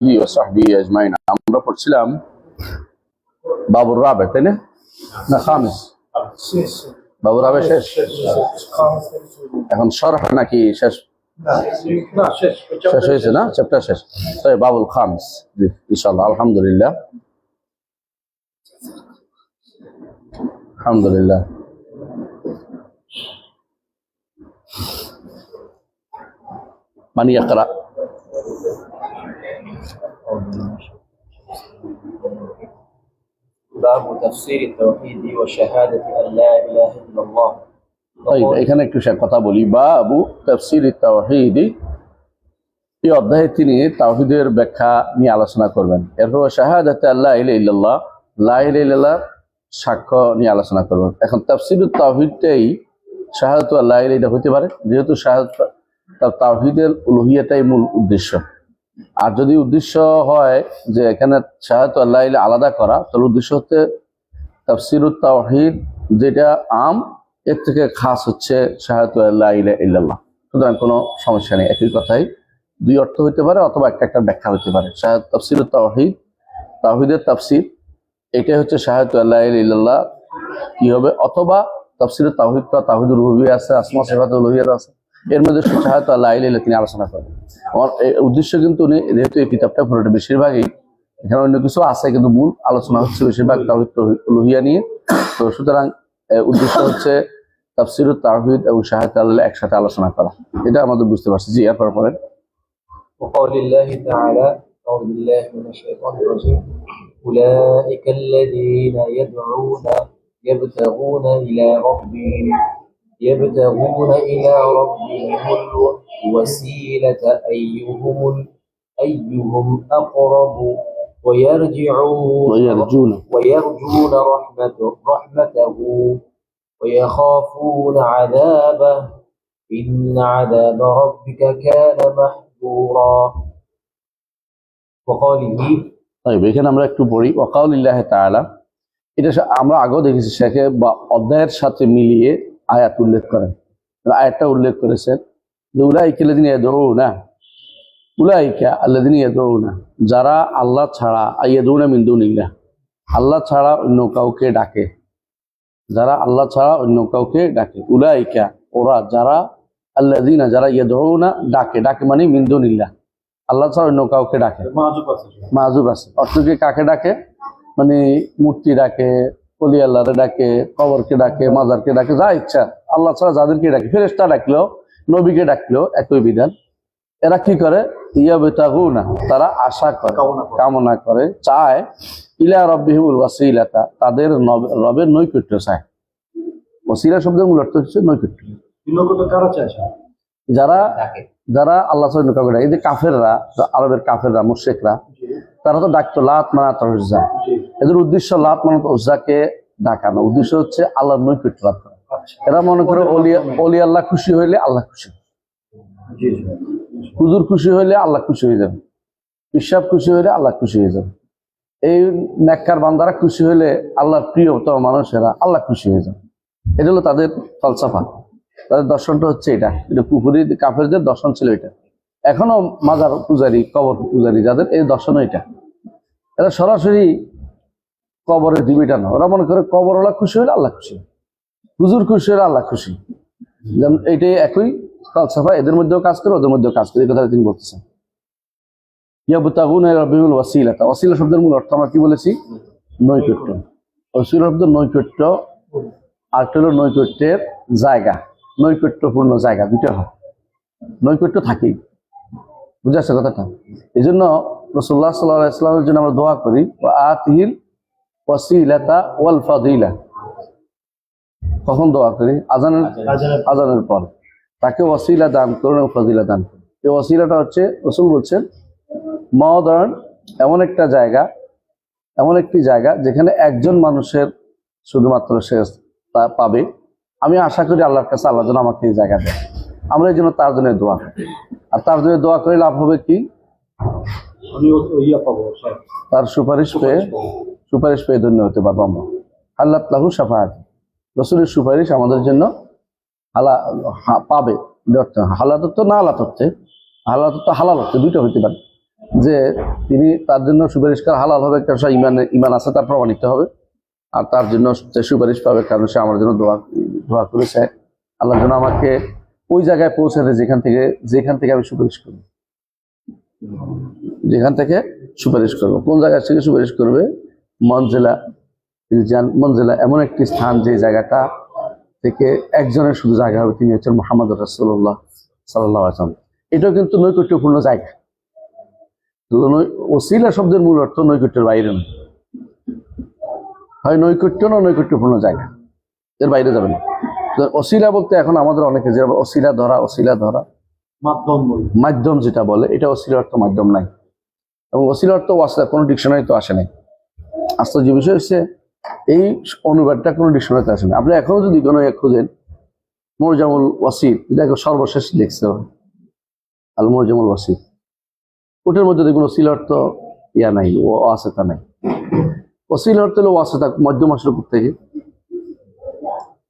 وصحبه أجمعين আমরা পড়ছিলাম বাবুর রাবে তাই না খামিস বাবুর রাবে শেষ এখন শরহ নাকি শেষ শেষ হয়েছে না চ্যাপ্টার শেষ তাই বাবুল খামিস জি ইনশাআল্লাহ আলহামদুলিল্লাহ আলহামদুলিল্লাহ من يقرأ باب تفسير التوحيد وشهادة أن لا إله إلا الله. طيب এখানে একটু কথা বলি বাবু তাফসীর التوحيد এই অধ্যায়ে তিনি তাওহীদের ব্যাখ্যা নিয়ে আলোচনা করবেন এরপর শাহাদাতে আল্লাহ ইলাহা ইল্লাল্লাহ লা ইলাহা ইল্লাল্লাহ সাক্ষ্য নিয়ে আলোচনা করবেন এখন তাফসীরুত তাওহীদটাই শাহাদাতু আল্লাহ ইলাহা ইল্লাল্লাহ হতে পারে যেহেতু শাহাদাত তাওহীদের উলুহিয়াটাই মূল উদ্দেশ্য আর যদি উদ্দেশ্য হয় যে এখানে শাহাদাতু আল্লাহ ইলাহা আলাদা করা তাহলে উদ্দেশ্য হচ্ছে তাফসীরুত তাওহীদ যেটা আম এর থেকে খাস হচ্ছে শাহাদাতু আল্লাহ ইলাহা ইল্লাল্লাহ সুতরাং কোনো সমস্যা নেই একই কথাই দুই অর্থ হতে পারে অথবা একটা ব্যাখ্যা হতে পারে শাহাদাত তাফসীরুত তাওহীদ তাওহীদের তাফসীর এটাই হচ্ছে শাহাদাতু আল্লাহ ইলাহা ইল্লাল্লাহ কি হবে অথবা তাফসীরুত তাওহীদ বা তাওহীদুল রুবুবিয়্যাহ আছে আসমা সিফাতুল উলুহিয়্যাহ আছে এর মধ্যে শাহাদাতু আল্লাহ ইলাহা ইল্লাল্লাহ তিনি আলোচনা করেন আমার উদ্দেশ্য কিন্তু উনি যেহেতু এই কিতাবটা পুরোটা বেশিরভাগই এখানে অন্য কিছু আছে কিন্তু মূল আলোচনা হচ্ছে বেশিরভাগ তাওহীদ উলুহিয়্যাহ নিয়ে তো সুতরাং উদ্দেশ্য হচ্ছে তাফসীরুত তাওহীদ এবং শাহাদাতু আল্লাহ একসাথে আলোচনা করা এটা আমাদের বুঝতে পারছি জি এরপর পরে وقول الله تعالى أعوذ بالله من الشيطان الرجيم أولئك الذين يبتغون إلى ربهم الوسيلة أيهم أقرب ويرجون رحمته ويخافون عذابه إن عذاب ربك كان محذورا وقوله طيب এখানে আমরা একটু পড়ি ওয়াকাউলিল্লাহি তাআলা এটা আমরা আগেও দেখেছি শেখে বা অধ্যায়ের সাথে মিলিয়ে আয়াত উল্লেখ করেন আয়াতটা উল্লেখ করেছেন যে উলাইকা আল্লাযিনা ইয়াদউনা উলাইকা আল্লাযিনা ইয়াদউনা যারা আল্লাহ ছাড়া ইয়াদউনা মিন দুনিল্লাহ আল্লাহ ছাড়া অন্য কাউকে ডাকে যারা আল্লাহ ছাড়া অন্য কাউকে ডাকে উলাইকা ওরা যারা আল্লাযিনা যারা ইয়াদউনা ডাকে মানে মিন দুনিল্লাহ আল্লাহ ছাড়া অন্য কাউকে ডাকে মাযুব আছে অর্থকে কাকে ডাকে মানে মূর্তি ডাকে ওলি আল্লাহরে ডাকে কবরকে ডাকে মাজারকে ডাকে যা ইচ্ছা আল্লাহ ছাড়া যাদেরকে ডাকে ফেরেশতা ডাকলেও নবীকে ডাকলেও একই বিধান এরা কি করে ইয়াবতাগুনা তারা আশা করে কামনা করে চায় ইলা রাব্বিহিমুল ওয়াসিলাতা তাদের রবের নৈকট্য চায় ওসিলা শব্দের মূল অর্থ হচ্ছে নৈকট্য কারা চায় যারা আল্লাহ ছাড়া কাউকে ডাকে এই যে কাফেররা আরবের কাফেররা মুশরিকরা তারা তো ডাকতো লাত মানাত উজ্জা এদের উদ্দেশ্য লাত মানাত উজ্জাকে ডাকানো উদ্দেশ্য হচ্ছে আল্লাহর নৈকট্য লাভ করা এরা মনে করে অলি আল্লাহ খুশি হইলে আল্লাহ খুশি হুজুর খুশি হইলে আল্লাহ খুশি হয়ে যাবে পিশাব খুশি হইলে আল্লাহ খুশি হয়ে যাবে এই নেককার বান্দারা খুশি হইলে আল্লাহর প্রিয়তম মানুষেরা আল্লাহ খুশি হয়ে যাবে এটা হলো তাদের ফলসফা তাদের দর্শনটা হচ্ছে এটা কুফরি কাফেরদের দর্শন ছিল এটা এখনো মাজার পূজারী কবর পূজারী যাদের এই দর্শন এটা এরা সরাসরি কবরে দিবিটা না ওরা মনে করে কবরওয়ালা খুশি হলে আল্লাহ খুশি হুজুর খুশি হলে আল্লাহ খুশি যেমন এইটাই একই ফলসফা এদের মধ্যেও কাজ করে ওদের মধ্যেও কাজ করে এই কথা তিনি বলতেছেন ইয়াবতাগুনা ইলা রাব্বিহিমুল ওয়াসিলাতা ওয়াসিলা শব্দের মূল অর্থ আমরা কি বলেছি নৈকট্য ওয়াসিলা শব্দ নৈকট্য আর হলো নৈকট্যের জায়গা নৈকট্যপূর্ণ জায়গা দুটো হয় নৈকট্য থাকেই বুঝে আসছে কথাটা এই জন্য রাসূলুল্লাহ সাল্লাল্লাহু আলাইহি ওয়াসাল্লামের জন্য আমরা দোয়া করি ওয়া আতিহিল ওয়াসিলাতা ওয়াল ফাদিলা কখন দোয়া করি আজানের পর তাকে ওয়াসিলা দান করুন এবং ফাদিলা দান করুন এই ওয়াসিলাটা হচ্ছে রাসূল বলছেন মহোদরণ এমন একটি জায়গা যেখানে একজন মানুষের শুধুমাত্র সে তা পাবে আমি আশা করি আল্লাহর কাছে আল্লাহ যেন আমাকে এই জায়গা দেয় আমরা এই জন্য তার জন্য দোয়া করি আর তার জন্য দোয়া করে লাভ হবে কি তার সুপারিশ পেয়ে ধন্য হতে পারবো আমরা আল্লাহ লাহু শাফাআত রাসূলের সুপারিশ আমাদের জন্য পাবে হালাত তো না হালাত হচ্ছে হালাল হচ্ছে দুইটা হইতে পারে যে তিনি তার জন্য সুপারিশ করা হালাল হবে, কারণ সে ইমান আছে তার প্রমাণিত হবে, আর তার জন্য সে সুপারিশ পাবে কারণ সে আমার জন্য দোয়া করেছে আল্লাহ যেন আমাকে ওই জায়গায় পৌঁছে দেয় যেখান থেকে আমি সুপারিশ করব, যেখান থেকে সুপারিশ করব। কোন জায়গা থেকে সুপারিশ করবে? মঞ্জিলা এমন একটি স্থান যে জায়গাটা থেকে একজনের শুধু জায়গা হবে, তিনি হচ্ছেন মুহাম্মদ রাসূলুল্লাহ সাল্লাল্লাহু আলাইহি ওয়াসাল্লাম। এটাও কিন্তু নৈকট্যপূর্ণ জায়গা। ওসিলা শব্দের মূল অর্থ নৈকট্যের বাইরে নয়, হয় নৈকট্য না নৈকট্যপূর্ণ জায়গা, এর বাইরে যাবে না। ওসিলা বলতে এখন আমাদের অনেকে যে ওসিলা ধরা মাধ্যম যেটা বলে, এটা ওসিলা অর্থ মাধ্যম নাই, এবং ওসিলা অর্থ ওয়াসিলা কোনো ডিকশনারি তো আসে নাই। আশ্চর্য বিষয় হচ্ছে এই অনুবাদটা কোনো ডিকশনারিতে আসে না। আপনি এখনো যদি কোনো খুঁজেন মুরজামুল ওয়াসিল, যেটাকে সর্বশেষ লিখছে আল মুরজামুল ওয়াসিল, ওটার মধ্যে দেখুন ওসিলা অর্থ নাই, ওয়াসিতা নাই। ওসিলা অর্থ হলো ওয়াসিতা, মধ্যম আসলে থেকে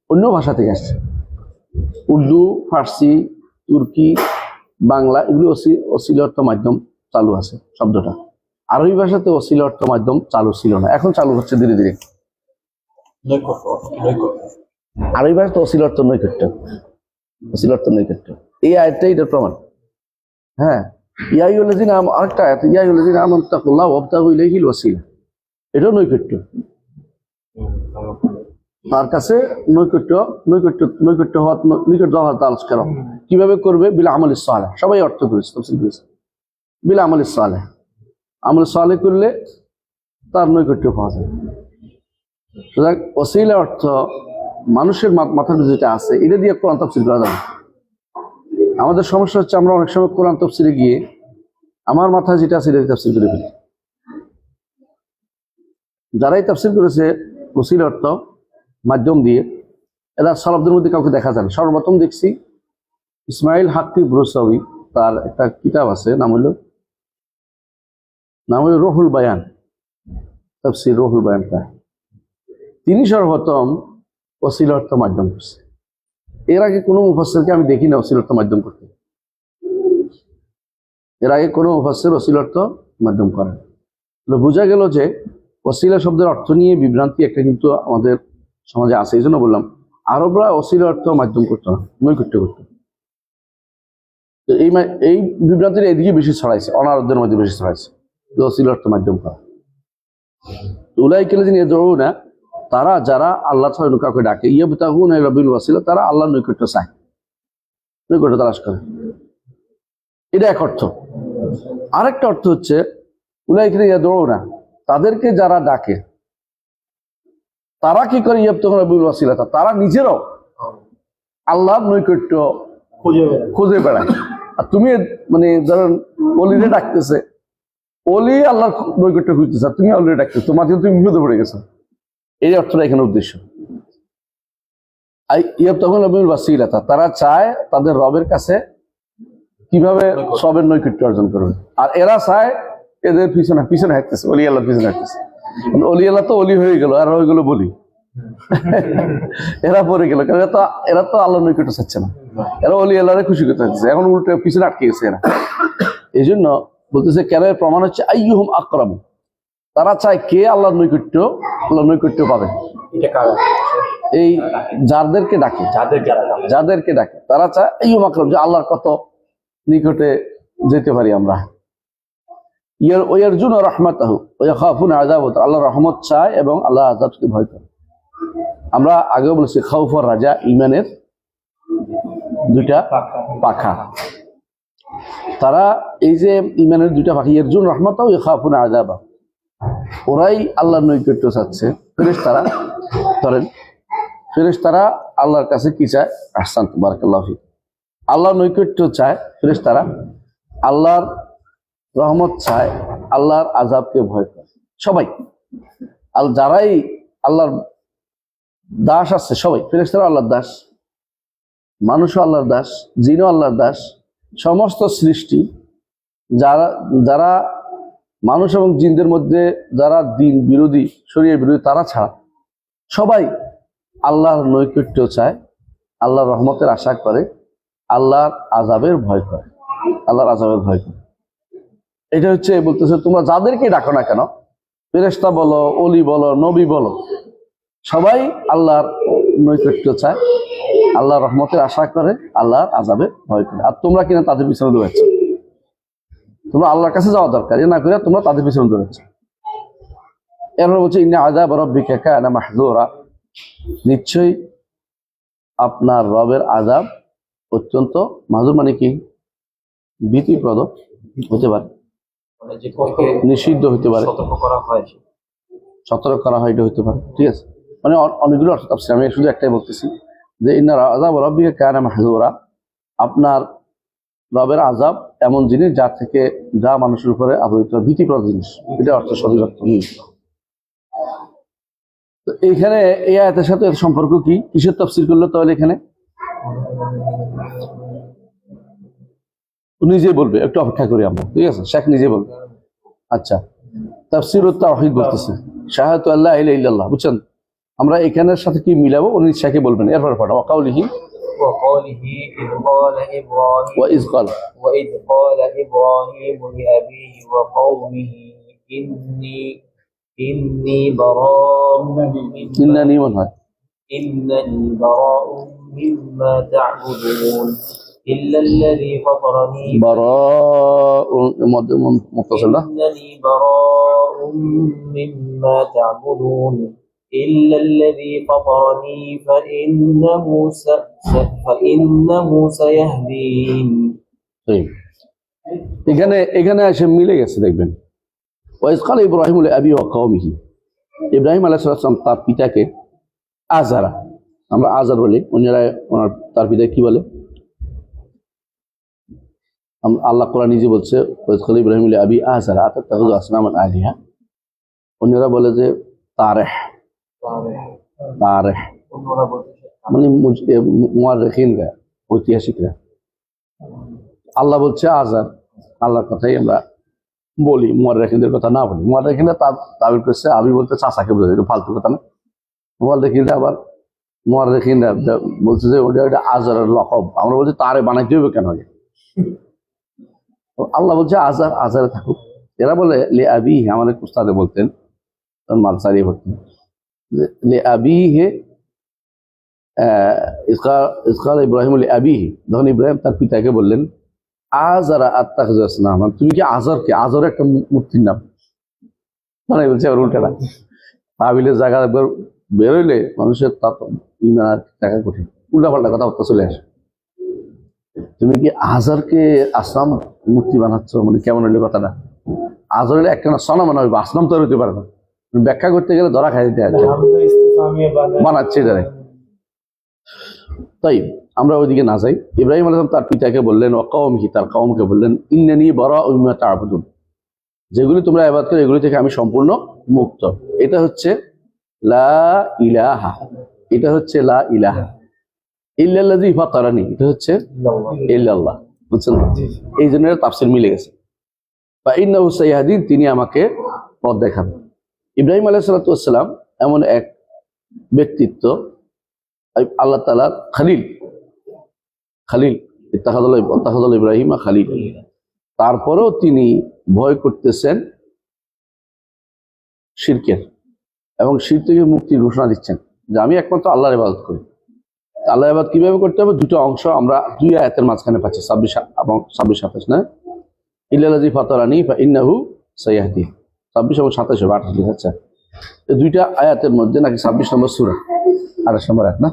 অন্য ভাষা থেকে আসছে। উর্দু, ফার্সি, তুর্কি, বাংলা এগুলি ওসিলা অর্থ মাধ্যম চালু আছে শব্দটা। আরবি ভাষাতে ওসিলা অর্থ মাধ্যম চালু ছিল না, এখন চালু হচ্ছে ধীরে ধীরে। আরবি ভাষাতে ওসিলা অর্থ নৈকট্য, ওসিলা অর্থ নৈকট্য। এই আয়াতটাই এটার প্রমাণ। হ্যাঁ, আরেকটা আয়াত, আমানতাকুল্লাহ ওয়াবতাগু ইলাইহিল ওয়াসিলা, এটাও নৈকট্য। তার কাছে নৈকট্য হওয়া, নিকট হওয়া তালাশ করো। কিভাবে করবে? বিল আমালিস সালেহ। সবাই অর্থ করেছে, তাফসীর করেছে বিল আমালিস সালেহ। আমল সালেহ করলে তার নৈকট্য পাওয়া যায়। সুতরাং ওসিলা অর্থ মানুষের মাথার যেটা আছে, এটা দিয়ে কোরআন তাফসীর করা যাবে। আমাদের সমস্যা হচ্ছে আমরা অনেক সময় কোরআন তাফসীরে গিয়ে আমার মাথায় যেটা আছে এটা তাফসীর করে ফেলি। যারাই তাফসীর করেছে ওসিলা অর্থ মাধ্যম দিয়ে, এরা সালাফদের মধ্যে কাউকে দেখা যায় না। সর্বপ্রথম দেখছি ইসমাইল হাক্কি ব্রুসাউই, তার একটা কিতাব আছে, নাম হলো রুহুল বায়ান, তাফসীর রুহুল বায়ান। তিনি সর্বপ্রথম ওসিলা অর্থ মাধ্যম করছে। এর আগে কোনো মুফাসসিরকে আমি দেখি না ওসিলা অর্থ মাধ্যম করতে। এর আগে কোনো মুফাসসির ওসিলা অর্থ মাধ্যম করেন। বোঝা গেল যে ওসিলা শব্দের অর্থ নিয়ে বিভ্রান্তি একটা কিন্তু আমাদের সমাজে আছে। এই জন্য বললাম আরবরা ওসিলা অর্থ মাধ্যম করতো না, নৈকট্য করতো। তো এই বিভ্রান্তির এদিকে বেশি ছড়াইছে, অনারবদের মধ্যে বেশি ছড়াইছে ওসিলা অর্থ মাধ্যম করা। উলাইকা লাযিনা ইয়াদউনা, তারা যারা আল্লাহ ছাড়া কাউকে ডাকে, ইয়াবতাগুনা ইলা বিল ওয়াসিলা, তারা আল্লাহর নৈকট্য চায়, নৈকট্য তালাশ করে। এটা এক অর্থ। আরেকটা অর্থ হচ্ছে উলাইকা লাযিনা ইয়াদউনা, তাদেরকে যারা ডাকে তারা কি করে? ইয়াবতাগুনা বিল ওয়াসিলা, তারা নিজেরাও আল্লাহর নৈকট্য খুঁজে বেড়ায়। আর তুমি মানে ধরেন অলিরে ডাকতেছে, অলি আল্লাহর নৈকট্য খুঁজতেছে, তুমি অলিরে ডাকতেছো, তোমার জন্য তুমি বিপদে পড়ে গেছো। এই অর্থটা এখানে উদ্দেশ্য। ইয়াবতাগুনা বিল ওয়াসিলা, তারা চায় তাদের রবের কাছে কিভাবে সবের নৈকট্য অর্জন করবে। আর এরা চায় এদের পিছনে হাঁটতেছে, অলি আল্লাহর পিছনে হাঁটতেছে। অলি আল্লাহ তো অলি হয়ে গেল, আর হয়ে গেল বলি। এরা পড়ে গেল, কারণ এরা তো আল্লাহর নৈকট্য চাচ্ছে না, এরা অলি আল্লাহরে খুশি করতে চাচ্ছে, এখন উল্টে পিছনে আটকে গেছে এরা। এই জন্য বলতেছে কেন, প্রমাণ হচ্ছে আইয়ুহুম আকরাম, তারা চায় কে আল্লাহর নৈকট্য পাবে। এই যাদেরকে ডাকে তারা চায় আইয়ুহুম আকরাম, যে আল্লাহর কত নিকটে যেতে পারি আমরা। ইয়ারজুনা রাহমাতাহু ওয়া ইয়াখাফুনা আযাবাহু, আল্লাহর রহমত চায় এবং আল্লাহর আযাবকে ভয় করে। আমরা আগেও বলেছি খাউফ আর রাজা ঈমানের দুইটা পাখা। তারা এই যে ঈমানের দুইটা পাখা, ইয়ারজুনা রাহমাতাহু ওয়া ইয়াখাফুনা আযাবাহু, ওরাই আল্লাহর নৈকট্য চাচ্ছে। ফেরেশতারা আল্লাহর কাছে কি চায়? আহসানতু, বারাকাল্লাহু ফিক। আল্লাহর নৈকট্য চায় ফেরেশতারা, আল্লাহর রহমত চায়, আল্লাহর আযাবকে ভয় করে। সবাই যারাই আল্লাহর দাস আছে, সবাই ফেরেশতারা আল্লাহর দাস, মানুষও আল্লাহর দাস, জিনও আল্লাহর দাস, সমস্ত সৃষ্টি যারা মানুষ এবং জিনদের মধ্যে যারা দিন বিরোধী, শরীয়ত বিরোধী, তারা ছাড়া সবাই আল্লাহর নৈকট্য চায়, আল্লাহর রহমতের আশা করে, আল্লাহর আযাবের ভয় করে। এটা হচ্ছে বলতেছে তোমরা যাদেরকে ডাকো না কেন, ফেরেশতা বলো, অলি বলো, নবী বলো, সবাই আল্লাহর নৈকট্য চায়, আল্লাহর রহমতের আশা করে, আল্লাহর আযাবে ভয় করে। আর তোমরা কিনা তাদের পিছনে দৌড়াচ্ছ। তোমরা আল্লাহর কাছে যাওয়া দরকার, এ না করে তোমরা তাদের পিছনে দৌড়াচ্ছ। এরপর বলছে ইন্না আযাব রাব্বিকা কানা মাহযুরা, নিশ্চয়ই আপনার রবের আযাব অত্যন্ত মাহযুর মানে কি ভীতিপ্রদ হতে পারে, মানে যে কোনকে নিষিদ্ধ হতে পারে, সতর্ক করা হয়। সতর্ক করা হয়, এটা হতে পারে। ঠিক আছে, মানে অনেকগুলো অর্থ তাফসীর, আমি শুধু একটাই বলতেছি যে ইন্না আযাব রাব্বিকা কানা মাহযুরা, আপনার রবের আযাব এমন জিনিস যা থেকে যা মানুষের উপরে আবৃত ভীতিপ্রদ জিনিস, এটা অর্থ সঠিক অর্থ। তো এইখানে এই আয়াতের সাথে এর সম্পর্ক কি, কিসের তাফসীর করলো তাহলে? এখানে নিজে বলবে, একটু অপেক্ষা করি আমরা। ঠিক আছে, শেখ নিজে বলবে। আচ্ছা, তাফসীরুত তাওহীদ বলতেছে শাহাদাতু আল্লা ইলাহা ইল্লাল্লাহ, বুঝছেন? আমরা এখানের সাথে কি মিলাবো উনি শেখে বলবেন। এরপর পড়া ওয়াকাউলিহি وقوله إذ قال إبراهيم ওয়াইজ قال وإذ قال إبراهيم لأبيه وقومه إني براء ইন্নানি মনে হয় إنني براء مما تعبدون إلا الذي فطرني মুত্তাসিল না إنني براء مما تعبدون إلا الذي فطرني فإنه سيهدين। ঠিক। এখানে এখানে এসে মিলে গেছে, দেখবেন। ওয়াইজ কাল ইব্রাহিম লিআবি ওয়া কওমিহি, ইব্রাহিম আলাইহিস সালাম তার পিতাকে আযারা, আমরা আযার বলি, অন্যরা তার পিতা কি বলে? আল্লাহ কোরআন নিজে বলছে ওয়াইজ কাল ইব্রাহিম লিআবি আযারা আতাত্তাখিযু আসনামান আলিহা, অন্যরা বলে যে তারেহ, তারেহ মানে মুআররিখিনরা, ঐতিহাসিকরা। আল্লাহ বলছে আযার, আল্লাহর কথাই আমরা বলি, মুআররিখিনদের কথা না বলি। মুআররিখিনরা তাবির করছে আবি বলতে চাচাকে বোঝায়, এটা ফালতু কথা না। মুআররিখিনরা আবার মুআররিখিনরা বলছে যে ওটা আযারের লকব, আমরা বলছি তারে বানাইতে হবে কেন? আল্লাহ বলছে আযার, আযারে থাকুক। এরা বলে লে আবি, আমাদের উস্তাদে বলতেন মালসারি পড়তেন, লে আবি হে ইসকাল ইব্রাহিম লে আবি, যখন ইব্রাহিম তার পিতাকে বললেন আযারা আত্তাখিযু আসনামান, তুমি কি আযারকে, আযার একটা মূর্তির নাম মানে বলছে আর উল্টা না। তাবিলের জায়গা একবার বেরোইলে মানুষের তা ইমান দেখা কঠিন, উল্টা পাল্টা কথা চলে আসে। তুমি কি আযারকে আসনাম মূর্তি বানাচ্ছ, মানে কেমন হইলে কথাটা? আযার হইলে একটা সনা মনে হবে, আসনাম তো হইতে পারে না, ব্যাখ্যা করতে গেলে ধরা খাই দিতে আছে, বানাচ্ছে এটারে। তাই আমরা ওইদিকে না যাই। ইব্রাহিম আলাইহিস সালাম তার পিতাকে বললেন ওয়া কওমিহি, তার কওমকে বললেন ইন্নানি বারাউ মিম্মা তা'বুদুন, যেগুলি তোমরা ইবাদত করো এগুলি থেকে আমি সম্পূর্ণ মুক্ত। এটা হচ্ছে লা ইলাহা, এটা হচ্ছে লা ইলাহা ইল্লাল্লাযী ফাতারানি, এটা হচ্ছে ইল্লাল্লাহ, বুঝছেন? এই জন্য তাফসীর মিলে গেছে। বা ইন্নাহু সাইয়াহদিন, তিনি আমাকে পথ দেখাবেন। ইব্রাহিম আলাইহিস সালাম এমন এক ব্যক্তিত্ব, আল্লাহ তাআলা খলিল, খলিল ইত্তাখাযাল ইব্রাহিম খলিল, তারপরেও তিনি ভয় করতেছেন শিরকের, এবং শিরক থেকে মুক্তির ঘোষণা দিচ্ছেন যে আমি একমাত্র আল্লাহর ইবাদত করি। আল্লাহর ইবাদত কিভাবে করতে হবে? দুটো অংশ আমরা দুই আয়াতের মাঝখানে পাচ্ছি, 26 এবং 27 না, ইল্লাল্লাযী ফাতারানি ফাইন্নাহু সাইয়াহদিন, 26 এবং 27 28 লেখা আছে। এই দুইটা আয়াতের মধ্যে নাকি 26 নম্বর সূরা 28 নম্বর আয়াত না,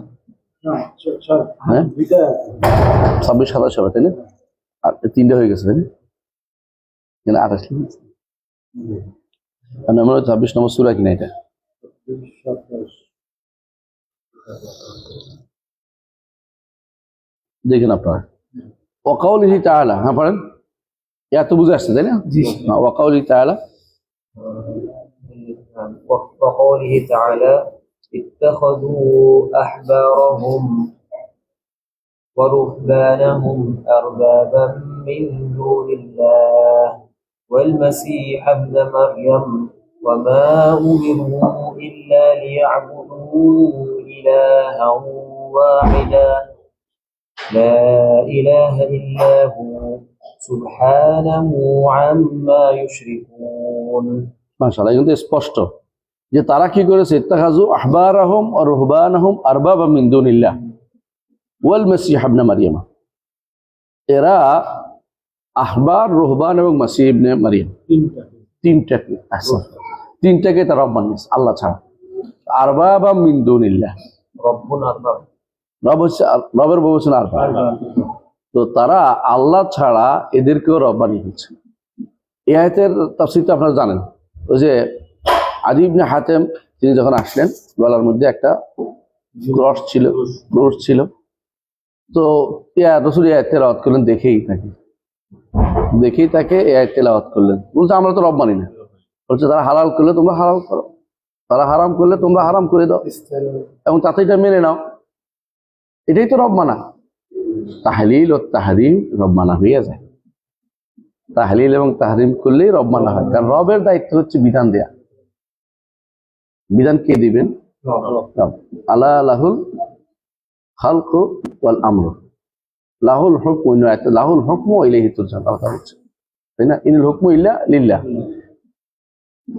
হ্যাঁ 26 27 হবে, তাই না? আর তিনটা হয়ে গেছে, তাই না? 28 লিখেছে, আমরা 26 নম্বর সূরা কিনা এটা? দেখেন আপনারা ওয়াকাউলিহি তাআলা, হ্যাঁ পড়েন, এত বুঝে আসছে তাই না? ওয়াকাউলিহি তাআলা وقوله تعالى اتخذوا أحبارهم ورهبانهم أربابا من دون الله والمسيح ابن مريم وما أمروا إلا ليعبدوا إلها واحدا لا إله إلا هو سبحانه عما يشركون মাশাআল্লাহ, কিন্তু স্পষ্ট যে তারা কি করেছে, ইত্তাখাযু আহবারাহুম ওয়া রুহবানাহুম আরবাবা মিন দুনিল্লাহ ওয়াল মাসীহ ইবনে মারইয়াম। এরা আহবার, রুহবান এবং মাসীহ ইবনে মারইয়াম তিনটাকে তারা রব বানিয়েছে আল্লাহ ছাড়া। আরবাবা মিন দুনিল্লাহ, ربنا أرباب রব হচ্ছে রবের বহুবচন আরবাব। তো তারা আল্লাহ ছাড়া এদেরকেও রব বানিয়ে দিচ্ছে। এই আয়াতের তাফসীর তো আপনারা জানেন। ওই যে আদী ইবনে হাতেম, তিনি যখন আসলেন, গলার মধ্যে একটা ক্রস ছিল। তো রাসূল এই আয়াত তেলাওয়াত করলেন, দেখেই তাকে এই আয়াত তেলাওয়াত করলেন। বলছে আমরা তো রব মানি না। বলছে তারা হালাল করলে তোমরা হালাল করো, তারা হারাম করলে তোমরা হারাম করে দাও, এবং তাতে এটা মেনে নাও। এটাই তো রব মানা। তাহলিল ও তাহরিম রব মানা হয়ে যায়। তাহলিল এবং তাহরিম করলেই রব মানা হয়, কারণ রবের দায়িত্ব হচ্ছে বিধান দেয়া। বিধান কে দিবেন? রব। আলা লাহুল খালকু ওয়াল আমরু, লাহুল হুকমু, লাহুল হুকমু ওয়া ইলাইহি তুরজাউন, কথা হচ্ছে, তাই না? ইনিল হুকমু ইল্লা লিল্লাহ।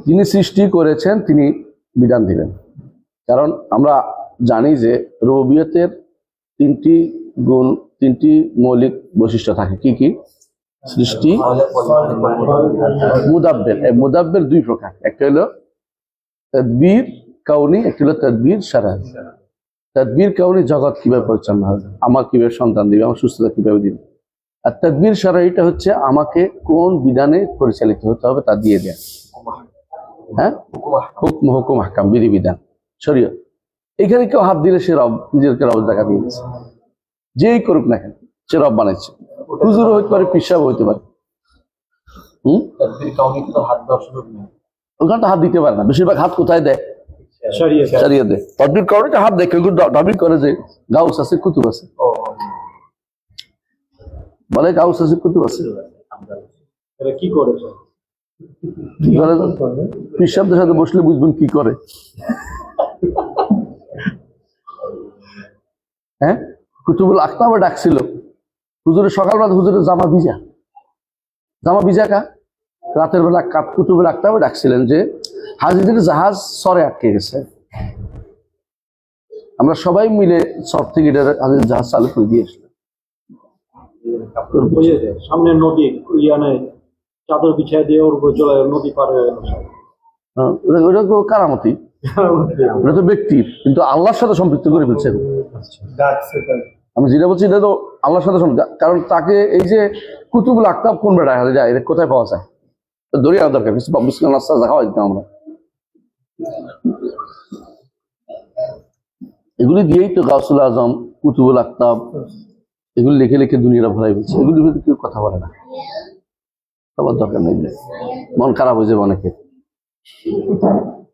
যিনি সৃষ্টি করেছেন তিনি বিধান দিবেন। কারণ আমরা জানি যে রুবুবিয়তের তিনটি গুণ, তিনটি মৌলিক বৈশিষ্ট্য থাকে। কি কি? সৃষ্টি, মুদাব্বির। এই মুদাব্বির দুই প্রকার, একটা হলো তাদবীর কাউনি, একটা হলো তাদবীর শারঈ। তাদবীর কাউনি, জগৎ কিভাবে পরিচালনা হবে, আমার কিভাবে সন্তান দিবে, আমার সুস্থতা কিভাবে দিবে। আর তাদবীর শারঈটা হচ্ছে আমাকে কোন বিধানে পরিচালিত হতে হবে তা দিয়ে দেয়। হ্যাঁ, হুকুম আহকাম, বিধিবিধান, শরীয়ত। এখানে কেউ হাত দিলে সে রব, নিজেকে রব জায়গা দিয়ে দিচ্ছে। যেই করুক না কেন সে রব বানাইছে। হুজুরও হইতে পারে, পিসাব হইতে পারে। ওখানে তো হাত দিতে পারে না। বেশিরভাগ হাত কোথায় দেয়? শরীয়ত দেয়। তাদবীর কাউনিতে হাত দেয়, কেউ দাবি করে যে গাউস আছে, কুতুব আছে, বলে গাউস আছে, কুতুব আছে। কি করে? পিসাবদের সাথে বসলে বুঝবেন কি করে। হ্যাঁ, কুতুবুল আখতাবে ডাকছিল হুজুরের, সকালবেলা হুজুরের জামা ভিজা কা রাতের বেলা কুতুবুল আখতাবে ডাকছিলেন যে হাজিদের জাহাজ সরে আটকে গেছে, আমরা সবাই মিলে সর থেকে হাজির জাহাজ চালু করে দিয়ে আসলাম। সামনে নদী, চাদর বিছিয়ে দিয়ে ওর উপর চলে নদী পার হয়ে গেল। ওটা তো কারামতি, ওটা তো ব্যক্তির, কিন্তু আল্লাহর সাথে সম্পৃক্ত করে ফেলছে। আমি যেটা বলছি এটা তো আল্লাহর সাথে সম্পৃক্ত, কারণ তাকে এই যে কুতুবুল আখতাব কোন বেড়ায় যায়, এটা কোথায় পাওয়া যায়? দরিয়া দরকার, বিসমিল্লাহ নাস্তা খাওয়া দিতাম আমরা। এগুলি দিয়েই তো গাউসুল আজম, কুতুবুল আখতাব, এগুলি লিখে লিখে দুনিয়াটা ভরাই ফেলছে। এগুলির ভিতরে কেউ কথা বলে না, সবার দরকার নেই। মন খারাপ হয়ে যাবে অনেকে,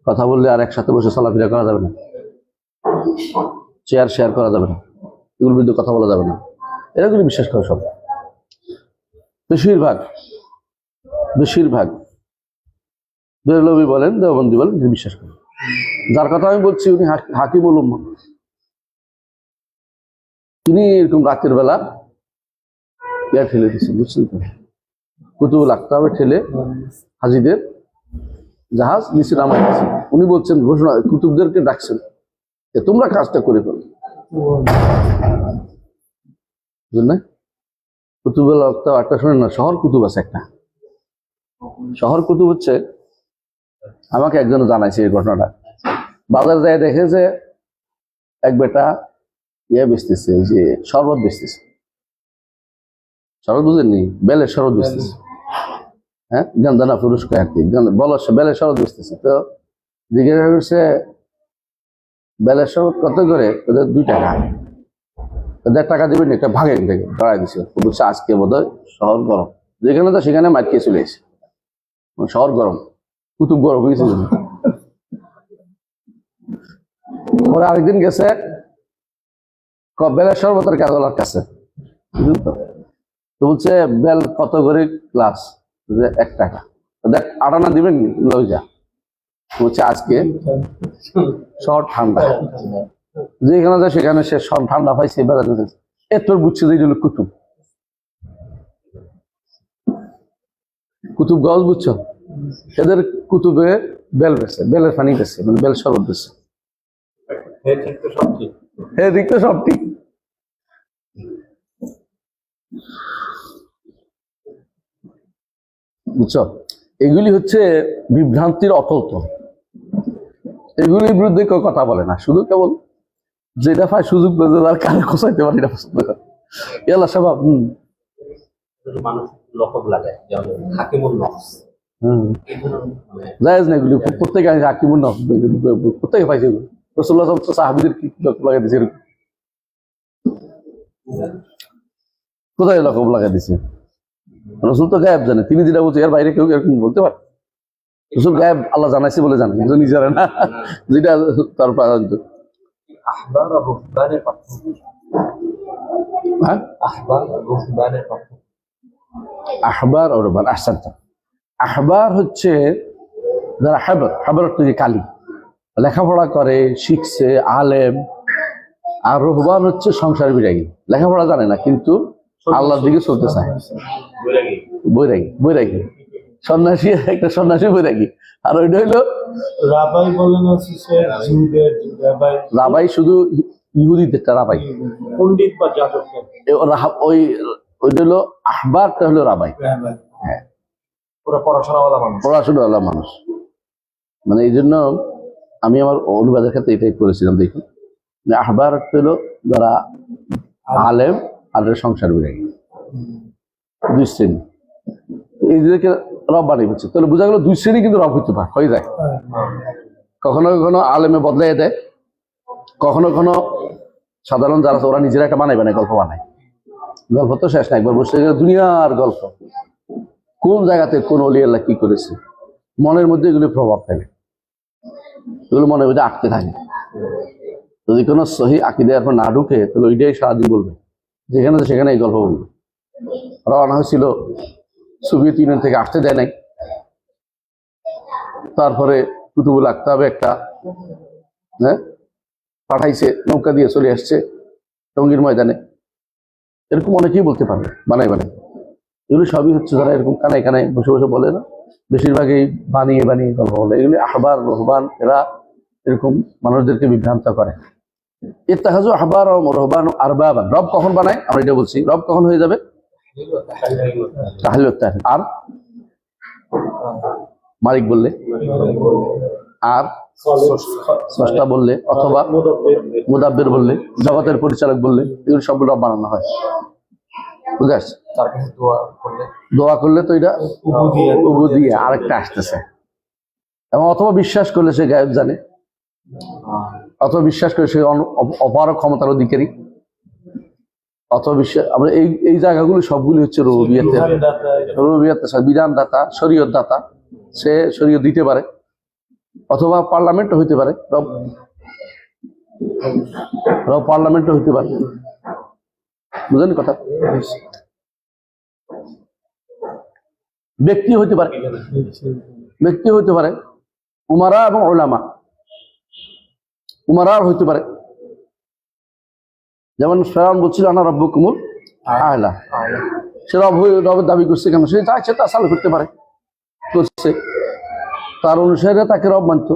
কথা বললে আর একসাথে বসে চলাফেরা করা যাবে না, চেয়ার শেয়ার করা যাবে না, এগুলোর বিরুদ্ধে কথা বলা যাবে না। এরাগুলি বিশ্বাস করে সব, বেশিরভাগ বেরলভী বলেন, দেওবন্দি বলেন, বিশ্বাস করে। যার কথা আমি বলছি উনি হাকিমুল উম্মাহ। তিনি এরকম রাতের বেলা ঠেলে দিচ্ছেন, বুঝছেন তো, কুতুবুল আখতাবে ঠেলে হাজিদের জাহাজ নিচে নামাই দিচ্ছেন। উনি বলছেন, ঘোষণা, কুতুবদেরকে ডাকছেন যে তোমরা কাজটা করে ফেলো। বুঝলেন না? কুতুবুল আখতাব একটা শোনেন না, শহর কুতুব আছে একটা। শহর কুতুব হচ্ছে, আমাকে একজন জানাইছে এই ঘটনাটা। বাজার যায় দেখে যে এক বেটা বেচতেছে, ওই যে শরবত বেচতেছে। শরবত বুঝেননি? বেলের শরবত বেচতেছে। হ্যাঁ, গান্ধানা পুরস্কার আর কি, বেলের শরবত বেচতেছে। তো জিজ্ঞাসা করছে বেলের শরবত কত করে? ওদের 2 টাকা। ওদের টাকা দিবেন, একটা ভাগেন থেকে দাঁড়াই দিচ্ছে। বলছে আজকে বোধহয় শহর গরম, যেখানে তো সেখানে মাইকে চলে এসে, শহর গরম, কুতুব গরম হয়ে গেছে। পরে আরেকদিন গেছে বেলের শরবতের কাজলার কাছে, তো বলছে বেল কত করে গ্লাস? 1 টাকা। দেখ 8 আনা দিবেন, লই যা। বলছে আজকে শহর ঠান্ডা, যেখানে যায় সেখানে সে ঠান্ডা পাইছে। এত বুঝছে যে এটা হলো কুতুব। কুতুব গজ বুঝছো, এদের কুতুবে বেল বেছে, বেলের পানি বেছে, মানে বেল শরবত বেছে। হ্যাঁ ঠিক তো সব ঠিক। হ্যাঁ দিক তো সব ঠিক। বুঝছো, এগুলি হচ্ছে বিভ্রান্তির অতলত। এগুলির বিরুদ্ধে কেউ কথা বলে না, শুধু কেবল যেটা পায় সুযোগ পেলে তার কানে খোঁচাইতে পারে এটা পছন্দ করে। এলা স্বভাব। মানুষ লকব লাগায়, যেমন হাকিমুল নফস, এই ধরনের মানে জায়েজ না এগুলি, প্রত্যেকে হাকিমুন নফস, প্রত্যেকে পাইছে এগুলো। রাসূলুল্লাহ সাল্লাল্লাহু আলাইহি ওয়াসাল্লাম সাহাবীদের কি লকব লাগাই দিয়েছে এরকম? কোথায় লকব লাগাই দিয়েছে? রাসূল তো গায়েব জানে, তিনি যেটা বলছে এর বাইরে কেউ এরকম বলতে পারে? রাসূল গায়েব আল্লাহ জানাইছে বলে জানে, কিন্তু নিজে জানে না, যেটা তার প্রাধান্য। আহবার আর রুহবানের পার্থক্য। হ্যাঁ, আহবার আর রুহবানের পার্থক্য। আহবার ও রুহবান, আহসানতা। আহবার হচ্ছে যারা হাবর, হাবর অর্থ যে কালী, লেখাপড়া করে, শিখছে, আলেম। আর রুহবান হচ্ছে সংসার বিরাগী, লেখাপড়া জানে না কিন্তু আল্লাহর দিকে চলতে চায়, বৈরাগী। বৈরাগী। বৈরাগী সন্ন্যাসী, একটা সন্ন্যাসী বৈরাগী। আর ওইটা হইলো রাবাই বলেন আছে সে জিউদের রাবাই, রাবাই, শুধু ইহুদিদেরটা রাবাই। পণ্ডিত বা যাজক। ওই ওইটা হলো আহবারটা হলো রাবাই। রাবাই হ্যাঁ, পুরো পড়াশোনাওয়ালা মানুষ। পড়াশোনাওয়ালা মানুষ। মানে এই জন্য আমি আমার অনুবাদের ক্ষেত্রে এটাই করেছিলাম। দেখুন, আহবার অর্থ হলো যারা আলেম আর সংসার বিরাগী, দুই শ্রেণী। এই যে রব বানিয়ে বলছে, তাহলে বোঝা গেল দুই শ্রেণী কিন্তু রব হইতে পারে, হয়ে যায়। কখনো কখনো আলেমে বদলাই দেয়, কখনো কখনো সাধারণ যারা আছে ওরা নিজেরা একটা বানাই বানায় গল্প বানায়। গল্প তো শেষ না, একবার বসে গেলে দুনিয়ার গল্প, কোন জায়গাতে কোন অলি আল্লাহ কি করেছে, মনের মধ্যে এগুলি প্রভাব ফেলে, এগুলো মনের মধ্যে আটকে থাকে। যদি কোনো সহি আকিদা এখন না ঢুকে, তাহলে ওইটাই সারাদিন বলবে, যেখানে সেখানে এই গল্প বলবে। রওনা হয়েছিল, সোভিয়েত ইউনিয়ন থেকে আসতে দেয় নাই, তারপরে কুতুবুল আকতাব একটা পাঠাইছে, নৌকা দিয়ে চলে আসছে টঙ্গীর ময়দানে। এরকম অনেকেই বলতে পারবে, বানাই বানাই। এগুলো সবই হচ্ছে যারা এরকম কানায় কানায় বসে বসে বলে না, বেশিরভাগই বানিয়ে বানিয়ে গল্প বলে। এগুলি আহবার রহবান, এরা এরকম মানুষদেরকে বিভ্রান্ত করে। ইত্তাখাযু আহবার ও রহবান আরবাবান। রব কখন বানায় আমরা এটা বলছি, রব কখন হয়ে যাবে? তাহলে আর মালিক বললে, আর স্রষ্টা বললে, অথবা মুদাব্বির বললে, জগতের পরিচালক বললে, এগুলো সবগুলো রব বানানো হয়। বুঝে আসছে? তার কাছে দোয়া করলে, দোয়া করলে তো এটা উবুদিয়া আরেকটা আসতেছে। এবং অথবা বিশ্বাস করলে সে গায়েব জানে, অথবা বিশ্বাস করে সে অপার ক্ষমতার অধিকারী, অথবা বিশ্বাস। আমরা এই জায়গাগুলো সবগুলি হচ্ছে রুবুবিয়্যাতের, রুবুবিয়্যাতের বিধানদাতা, শরীয়ত দাতা। সে শরীয়ত দিতে পারে, অথবা পার্লামেন্টও হইতে পারে। রব পার্লামেন্টও হইতে পারে, বুঝলেন কথা? ব্যক্তি হইতে পারে, ব্যক্তি হইতে পারে, উমারা এবং উলামা। উমারা হইতে পারে, যেমন ফেরাউন বলছিল আনা রাব্বুকুমুল আ'লা, সে রবের দাবি করছে। কেন? সে যা ইচ্ছে তা চালু করতে পারে, করছে, তার অনুসারে তাকে রব মানত।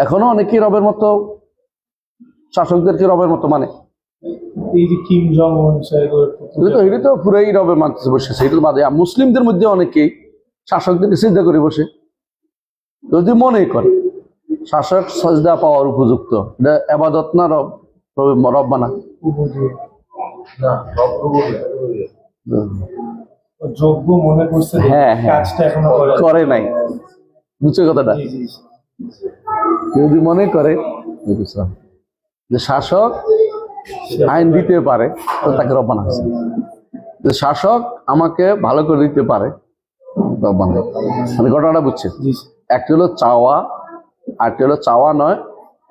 এখনো অনেকেই রবের মতো, শাসকদেরকে রবের মতো মানে। এটা তো পুরাই রবের মানতে বসেছে, এটা তো বাদে। মুসলিমদের মধ্যে অনেকেই শাসকদেরকে সিজদা করে বসে, যদি মনে করে শাসক সাজদা পাওয়ার উপযুক্ত, এটা ইবাদত না, রব বানা। যোগ্য মনে করছে, হ্যাঁ কাজটা এখনো করে নাই, বুঝছো কথাটা? যদি মনে করে যে শাসক আইন দিতে পারে, তো তাকে রব বানা হয়েছে। যে শাসক আমাকে ভালো করে দিতে পারে, রব বানা। মানে ঘটনাটা বুঝছে? একটা হলো চাওয়া, আর একটা হলো চাওয়া নয়,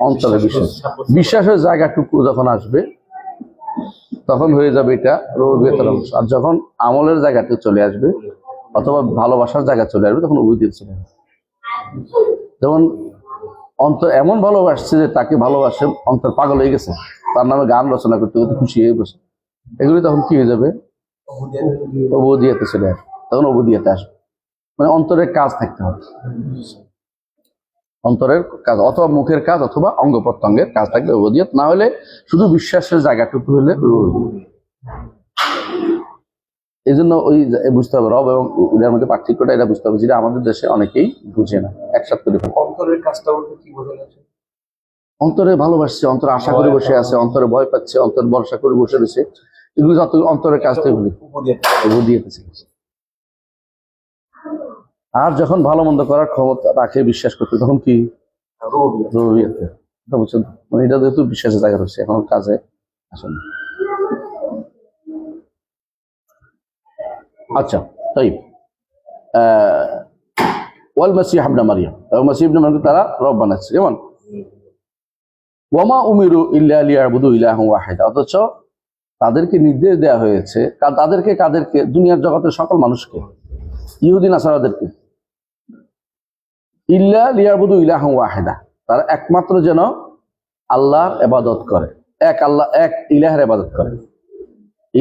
অন্তরে বিশ্বাস। বিশ্বাসের জায়গাটুকু যখন আসবে, তখন হয়ে যাবে এটা রুবুবিয়্যাতের অংশ। আর যখন আমলের জায়গাতে চলে আসবে, অথবা ভালোবাসার জায়গা চলে আসবে, তখন উবুদিয়্যাত চলে আসবে। যেমন অন্তর এমন ভালোবাসছে যে তাকে ভালোবাসে, অন্তর পাগল হয়ে গেছে, তার নামে গান রচনা করতে করতে খুশি হয়ে বসে, এগুলি তখন কি হয়ে যাবে? উবুদিয়াতে চলে আসবে, তখন উবুদিয়াতে আসবে। মানে অন্তরের কাজ থাকতে হবে, অন্তরের কাজ অথবা মুখের কাজ অথবা অঙ্গ প্রত্যঙ্গের কাজ থাকলে উবুদিয়াত, না হলে শুধু বিশ্বাসের জায়গাটুকু হলে এই জন্য ওই বুঝতে হবে রব এবং এদের মধ্যে পার্থক্যটা এটা বুঝতে হবে, যেটা আমাদের দেশে অনেকেই বুঝে না, একসাথে করে ফেলে। অন্তরের কাজটা বলতে কি বোঝানো আছে? অন্তরে ভালোবাসছে, অন্তরে আশা করে বসে আছে, অন্তরে ভয় পাচ্ছে, অন্তরে ভরসা করে বসে রয়েছে, এগুলো যত অন্তরের কাজ থেকে উবুদিয়াতে। আর যখন ভালো মন্দ করার ক্ষমতা রাখে, বিশ্বাস করতে, তখন কি রুবিয়াতে। বুঝছেন, মানে এটা যেহেতু বিশ্বাসের জায়গা রয়েছে, এখন কাজে আসেন। আচ্ছা, তাই ওয়াল মাসিহ ইবনে মারইয়াম, এবং মাসিহ ইবনে মারইয়াম তারা রব বানাচ্ছে, যেমন ওয়ামা উমিরু ইল্লা লিয়াবুদু ইলাহান ওয়াহিদা, অথচ তাদেরকে নির্দেশ দেওয়া হয়েছে, কাদেরকে? দুনিয়ার জগতের সকল মানুষকে, ইহুদি নাসারাদেরকে, ইল্লা লিয়াবুদু ইলাহান ওয়াহিদা, তারা একমাত্র যেন আল্লাহর ইবাদত করে, এক আল্লাহ, এক ইলাহের ইবাদত করে।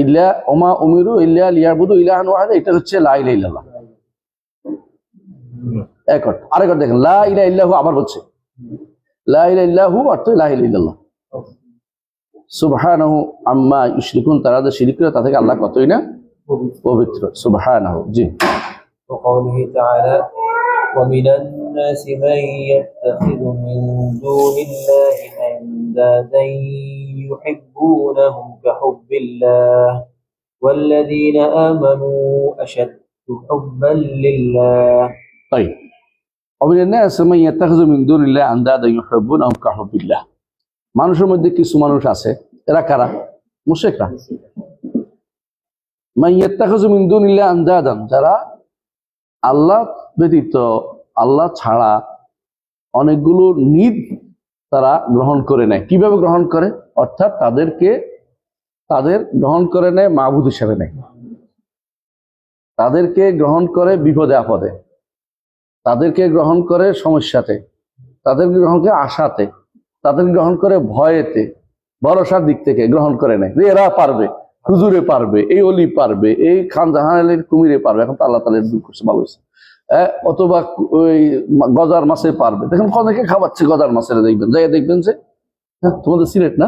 ইল্লা ওমা উমিরু ইল্লা লিয়াবুদু ইলাহান ওয়াহিদা, এটা হচ্ছে লা ইলাহা ইল্লাল্লাহ। আরেকটা দেখেন, লা ইলাহা ইল্লাহু, আবার বলছে লা ইলাহা ইল্লাহু, অর্থ লা ইলাহা ইল্লাল্লাহ। সুবহানাহু আম্মা ইউশরিকুন, তারা যে শিরক করে তা থেকে আল্লাহ কতই না পবিত্র। সুবহানাহু। জি। وقوله تعالى ومن الناس من يتخذ من دون الله أندادا يحبونهم كحب الله والذين آمنوا أشد حبا لله. طيب ومن الناس من يتخذ من دون الله أندادا يحبونهم كحب الله, মানুষের মধ্যে কিছু মানুষ আছে, এরা কারা? মুশরিকরা। মান ইয়াত্তাখিযু মিন দুনিল্লাহি আনদাদান, যারা আল্লাহ ব্যতীত, আল্লাহ ছাড়া অনেকগুলো নিদ তারা গ্রহণ করে নেয়। কিভাবে গ্রহণ করে? অর্থাৎ তাদের গ্রহণ করে নেয় মাবুদ হিসেবে নেয়, তাদেরকে গ্রহণ করে বিপদে আপদে, তাদেরকে গ্রহণ করে সমস্যাতে, তাদেরকে গ্রহণ করে আশাতে, তাদের গ্রহণ করে ভয়েতে, ভরসার দিক থেকে গ্রহণ করে নেয় যে এরা পারবে, হুজুরে পারবে, এই অলি পারবে, এই খান জাহান আলীর কুমিরে পারবে, এখন তো আল্লাহ তাআলা দূর করছে, ভালো হয়েছে। অথবা ওই গজার মাছে পারবে, দেখেন অনেকে খাওয়াচ্ছে গজার মাছের, দেখবেন যে তোমাদের সিলেট না?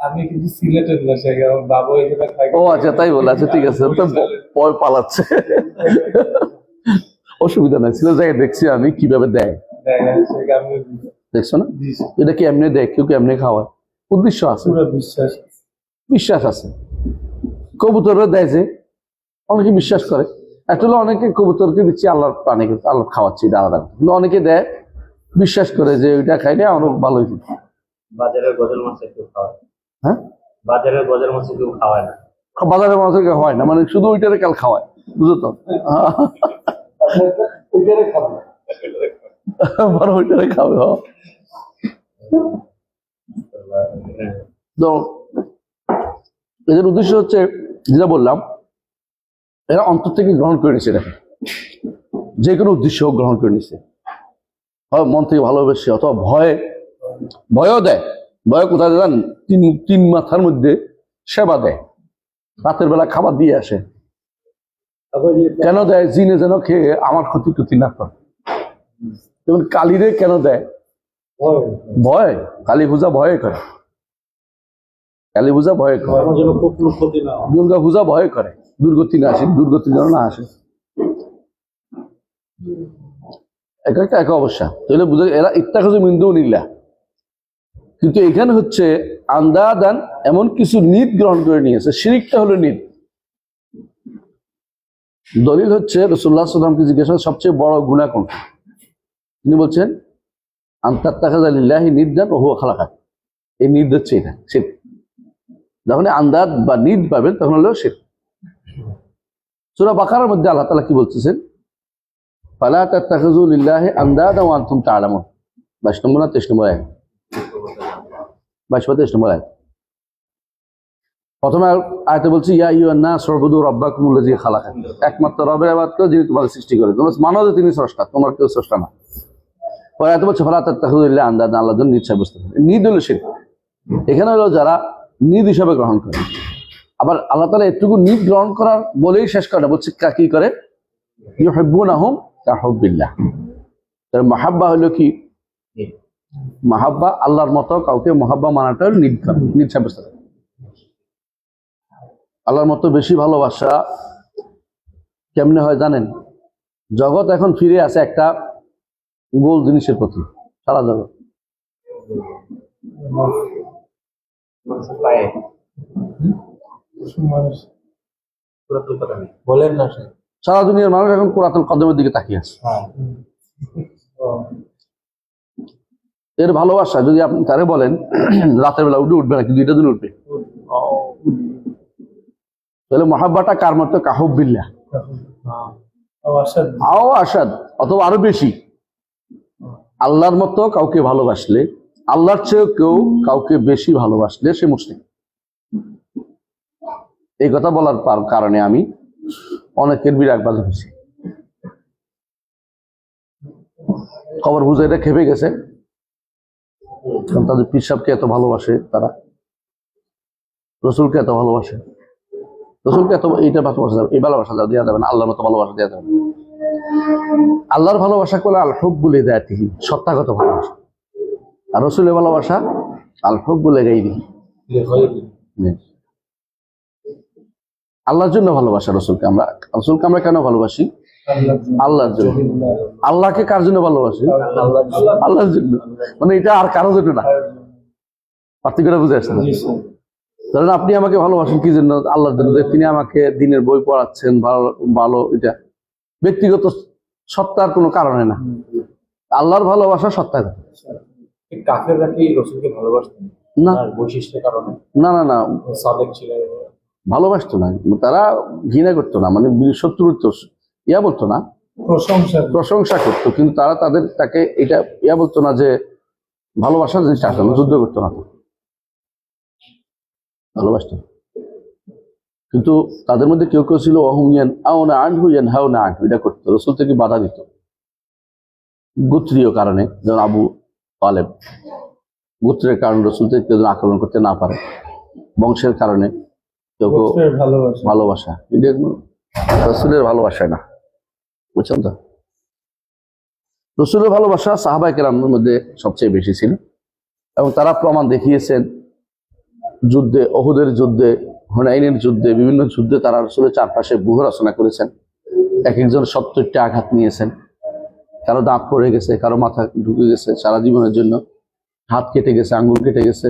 আমি কিন্তু সিলেটের না, সেখানে বাবু এখানে খাই। ও আচ্ছা, তাই বলে, আচ্ছা ঠিক আছে, তো ভয় পালাচ্ছে, অসুবিধা নাই। সিলেট জায়গায় দেখছি আমি কিভাবে দেয়, দেখছো না? এটা কি এমনি দেয়, কেউ কি এমনি খাওয়ায়, উদ্দেশ্য আছে, বিশ্বাস আছে। কবুতররা দেয় যে, অনেকে বিশ্বাস করে, একটা হলো অনেকে কবুতরকে দিচ্ছি আল্লাহর পানি, আল্লাহ খাওয়াচ্ছি, এটা আলাদা। কিন্তু অনেকে দেয় বিশ্বাস করে যে ওইটা খাইলে আমার ভালো হয়েছে। বাজারের গজার মাছে কেউ খাওয়ায়, হ্যাঁ, বাজারের গজার মাছে কেউ খাওয়ায় না, বাজারের মাছ হয় না, মানে শুধু ওইটারে কাল খাওয়ায়, বুঝো তো? ওইটারে খাবে। তো এদের উদ্দেশ্য হচ্ছে, যেটা বললাম, এরা অন্তর থেকে গ্রহণ করে নিচ্ছে, দেখেন যে কোনো উদ্দেশ্য গ্রহণ করে নিচ্ছে, হয় মন থেকে ভালোবেসে, অথবা ভয়ও দেয়। ভয় কোথায় দেন? তিন মাথার মধ্যে সেবা দেয়, রাতের বেলা খাবার দিয়ে আসে। কেন দেয়? জিনে যেন খেয়ে আমার ক্ষতি টতি না করে। যেমন কালীরে কেন দেয়? ভয়, কালী পূজা ভয়ে করে, কালী পূজা ভয়ে করে, দুর্গা পূজা ভয়ে করে, দুর্গতি না আসে, দুর্গতি যেন না আসে। এক অবস্থা। তাহলে বুঝা এরা ইত্তাখাযু মিন দুনিল্লাহ, কিন্তু এখানে হচ্ছে আন্দাদান, এমন কিছু নিদ গ্রহণ করে নিয়েছে। শিরিকটা হলো নিদ। দলিল হচ্ছে রাসূলুল্লাহ সাল্লাল্লাহু আলাইহি ওয়াসাল্লামকে জিজ্ঞাসা সবচেয়ে বড় গুনাহ কোনটা? তিনি বলছেন আনতাত্তাখিযা লিল্লাহি নিদ্দান ওয়া হুয়া খালাকাক। এই নিদ হচ্ছে এটা শিরক। যখন আন্দাদ বা নিদ পাবেন তখন হলো শিরক। সূরা বাকারার মধ্যে আল্লাহ তাআলা কি বলতেছেন? ফালা তাত্তাখিযু লিল্লাহি আনদাদা ওয়া আনতুম তা'লামুন। 22 নম্বর না 23 নম্বর আয়াত? 22 নম্বর আয়াত। প্রথমে আয়াতে বলছি ইয়া আইয়ুহান নাস উবুদু রাব্বাকুমুল্লাযী খালাকাকুম, একমাত্র রবের ইবাদত করো যিনি তোমাদের সৃষ্টি করেছেন। তোমরা মানো যে তিনি স্রষ্টা, তোমার কেউ স্রষ্টা না। পরে আয়াতে বলছে ফালা তাত্তাখিযু লিল্লাহি আনদাদা, আল্লাহর জন্য নিদ সাব্যস্ত করে। নিদ হলো শিরক। এখানে হলো যারা নিদ হিসাবে গ্রহণ করে, আবার আল্লাহ তাআলা এটুকু নিজ গ্রহণ করার বলেই শেষ করে বলছে কি করে ইউহিব্বুনাহুম কাহুব্বিল্লাহ। তার মাহাব্বা হলো কি? মাহাব্বা আল্লাহর মতো কাউকে মহাব্বা মানাটা হলো নিজ সাব্যস্ত। আল্লাহর মতো বেশি ভালোবাসা কেমনে হয় জানেন? জগৎ এখন ফিরে আছে একটা গোল জিনিসের প্রতি, সারা জগৎ। মানুষের পায়ে মানুষ পুরাতন কথা নেই। বলেন না স্যার। সারা দুনিয়ার মানুষ এখন পুরাতন কদমের দিকে তাকিয়ে আছে। এর ভালোবাসা যদি আপনি তারে বলেন রাতের বেলা উঠবে না, কিন্তু 2টা দিন উঠবে, তাহলে মহাব্বাটা কার মতো? কাহুব্বিল্লাহ আও আসাদ, অথবা আরো বেশি। আল্লাহর মতো কাউকে ভালোবাসলে, আল্লাহর চেয়েও কেউ কাউকে বেশি ভালোবাসলে সে মুসলিম। এই কথা বলার কারণে আমি অনেকের বিরাগ বাজা হয়েছি। খবর বুঝে এটা খেপে গেছে, কারণ তাদের পীর সাহেবকে এত ভালোবাসে, তারা রসুলকে এত ভালোবাসে, রসুলকে এত এইটা ভালোবাসা যাবে, এই ভালোবাসা দেওয়া যাবে না, আল্লাহর মতো ভালোবাসা দেওয়া যাবে না। আল্লাহর ভালোবাসা করলে আল হুব্বু লিযাতিহি, সত্তাগত ভালোবাসা। আর রসুলের ভালোবাসা আল হুব্বু লিগাইরিহি, আল্লাহর জন্য ভালোবাসা। রসুলকে আমরা কেন ভালোবাসি? আল্লাহর জন্য। আল্লাহকে কার জন্য ভালোবাসি? আল্লাহর জন্য। মানে এটা আর কারোর জন্য না। পার্থক্যটা বুঝে আসছে? ধরেন আপনি আমাকে ভালোবাসেন কি জন্য? আল্লাহর জন্য। তিনি আমাকে দিনের বই পড়াচ্ছেন, ভালো, এটা ব্যক্তিগত সত্তার কোনো কারণে না। আল্লাহর ভালোবাসা সত্তাগত। কাফেররা কি রাসূলকে ভালোবাসতেন না, তার বৈশিষ্ট্যের কারণে? না না না, সাদেক ছিলেন, ভালোবাসতো না, তারা ঘৃণা করতো না, মানে শত্রুত্ব ইয়া বলতো না, প্রশংসা করতো, কিন্তু তারা তাকে এটা ইয়া বলতো না যে ভালোবাসার জিনিসটা আসলে যুদ্ধ করতো না, ভালোবাসতো। কিন্তু তাদের মধ্যে কেউ কেউ ছিল এটা করতো, রসুল থেকে বাধা দিত গোত্রীয় কারণে। যেমন আবু তালেব, গোত্রের কারণে রসুল থেকে কেউ আক্রমণ করতে না পারে, বংশের কারণে কেউ কেউ ভালোবাসা, এটা রসুলের ভালোবাসায় না, বুঝছেন তো? রসুলের ভালোবাসা সাহাবায়ে কেরামের মধ্যে সবচেয়ে বেশি ছিল, এবং তারা প্রমাণ দেখিয়েছেন যুদ্ধে, ওহুদের যুদ্ধে, হুনাইনের যুদ্ধে, বিভিন্ন যুদ্ধে তারা রসুলের চারপাশে ব্যূহ রচনা করেছেন। এক একজন 70টা আঘাত নিয়েছেন, কারো দাঁত পড়ে গেছে, কারো মাথা ঢুকে গেছে, সারা জীবনের জন্য হাত কেটে গেছে, আঙ্গুল কেটে গেছে।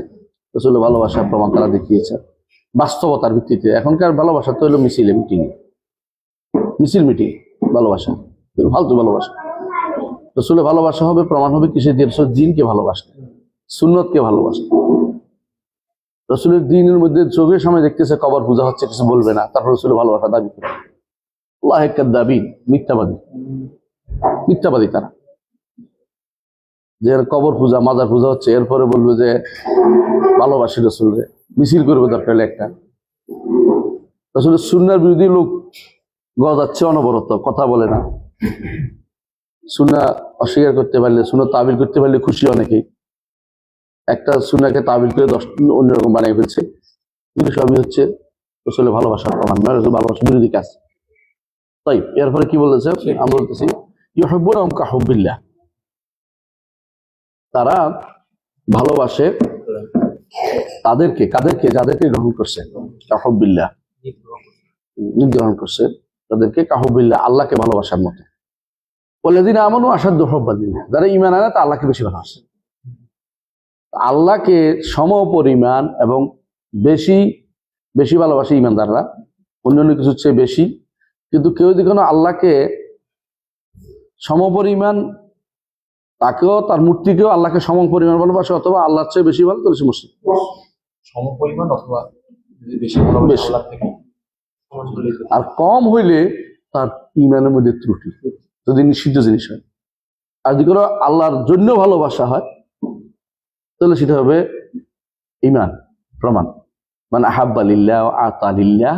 রসুলের ভালোবাসার প্রমাণ তারা দেখিয়েছে বাস্তবতার ভিত্তিতে। এখনকার ভালোবাসা তো হলো মিছিল মিটিং ভালোবাসা, ফালতু ভালোবাসা। রসুলের ভালোবাসা হবে, প্রমাণ হবে কিসে? দিয়ে রসুল দ্বীনকে ভালোবাসে, সুন্নতকে ভালোবাসে। রসুলের দ্বীনের মধ্যে চোখের সামনে দেখতেছে কবর পূজা হচ্ছে, কিছু বলবে না, তারপর রসুলের ভালোবাসা দাবি করে। আল্লাহ কাযযাবিন, মিথ্যাবাদী তারা, যে কবর পূজা, মাজার পূজা হচ্ছে, এরপরে বলবে যে ভালোবাসি রসুলরে, মিছিল করবে দরকার একটা। রসুলের সুন্নাহর বিরোধী লোক গজাচ্ছে অনবরত, কথা বলে না। সুন্নাহ অস্বীকার করতে পারলে, সুন্নাহ তাবিল করতে পারলে খুশি অনেকেই। একটা সুন্নাহকে তাবিল করে 10 অন্যরকম বানিয়ে ফেলছে, কিন্তু সবই হচ্ছে রসুলের ভালোবাসার প্রমাণ নয়, রসুল ভালোবাসার বিরোধী কাজ। তাই এরপরে কি বলেছে? আমরা বলতেছি ইউহিব্বুনাহুম কাহুব্বিল্লাহ, তারা ভালোবাসে তাদেরকে, কাদেরকে? যাদেরকে গ্রহণ করছে, কাহুব্বিল্লাহ, গ্রহণ করছে তাদেরকে, কাহুব্বিল্লাহ, আল্লাহকে ভালোবাসার মতো। ওয়াল্লাযীনা আমানু আশাদ্দু হুব্বান লিল্লাহ, যারা ঈমান আনে তা আল্লাহকে বেশি ভালোবাসে। আল্লাহকে সম পরিমাণ এবং বেশি বেশি ভালোবাসে ঈমানদাররা, অন্যান্য কিছুর চেয়ে বেশি। কিন্তু কেউ যদি কোনো আল্লাহকে সম পরিমাণ, তাকেও, তার মূর্তিকেও আল্লাহকে সম পরিমাণ ভালোবাসে, অথবা আল্লাহর চেয়ে বেশি ভালো, তাহলে সে মুসলিম। সমপরিমাণ অথবা যদি বেশি ভালোবাসে আল্লাহ থেকে। আর কম হইলে তার ঈমানের মধ্যে ত্রুটি, যদি নিষিদ্ধ জিনিস হয়। আর যদি কোনো আল্লাহর জন্য ভালোবাসা হয়, তাহলে সেটা হবে ঈমান, প্রমাণ। মানে আহাব্বা লিল্লাহ ওয়া আতা লিল্লাহ,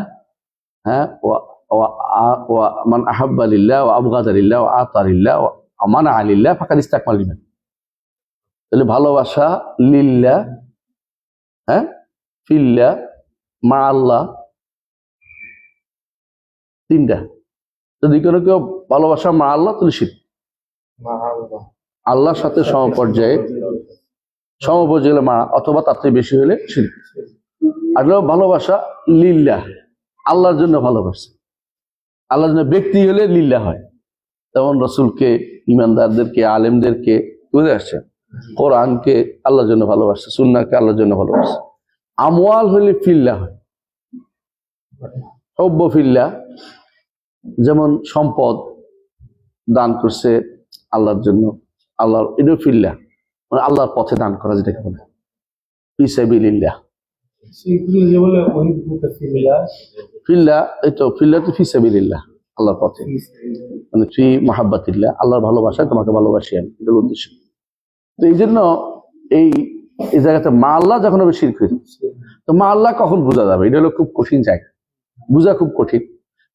হ্যাঁ, ওয়া মান আহাব্বা লিল্লাহ ওয়া আবগাদা লিল্লাহ ওয়া আতা লিল্লাহ ওয়া মানা লিল্লাহ ফাকাদ ইসতাকমাল ঈমান। তাহলে ভালোবাসা লিল্লাহ, হ্যাঁ, ফিল্লাহ, মা আল্লাহ, তিনটা। যদি কোনো কেউ ভালোবাসা মা আল্লাহ, তাহলে শিরক। আল্লাহর সাথে সমপর্যায়ে হলে মা, অথবা তার থেকে বেশি হলে শিরক। আর ভালোবাসা লিল্লাহ, আল্লাহর জন্য ভালোবাসা। আল্লাহর জন্য ব্যক্তি হলে লিল্লাহ হয়। যেমন রসুলকে, ইমানদারদেরকে, আলেমদেরকে বুঝে আসছে, কোরআনকে আল্লাহর জন্য ভালোবাসছে, সুন্নাহকে আল্লাহর জন্য ভালোবাসছে। আমওয়াল হলে ফিল্লাহ হয়, হব্ব ফিল্লাহ। যেমন সম্পদ দান করছে আল্লাহর জন্য, আল্লাহর, এটা ফিল্লাহ, মানে আল্লাহর পথে দান করা, যেটাকে বলে ফি সাবিলিল্লাহ। সেগুলো যে বলে ওহিবুকা ফিল্লাহ, ফিল্লাহ, এই তো ফিল্লাহ তো ফি সাবিলিল্লাহ, আল্লাহর পথে, মানে ফি মুহাব্বাতিল্লাহ, আল্লাহর ভালোবাসায় তোমাকে ভালোবাসি আমি, এটার উদ্দেশ্য। তো এই জন্য এই জায়গাতে মা আল্লাহ যখন হবে শিরক হয়ে যাচ্ছে। তো মা আল্লাহ কখন বোঝা যাবে? এটা হলো খুব কঠিন জায়গা, বোঝা খুব কঠিন।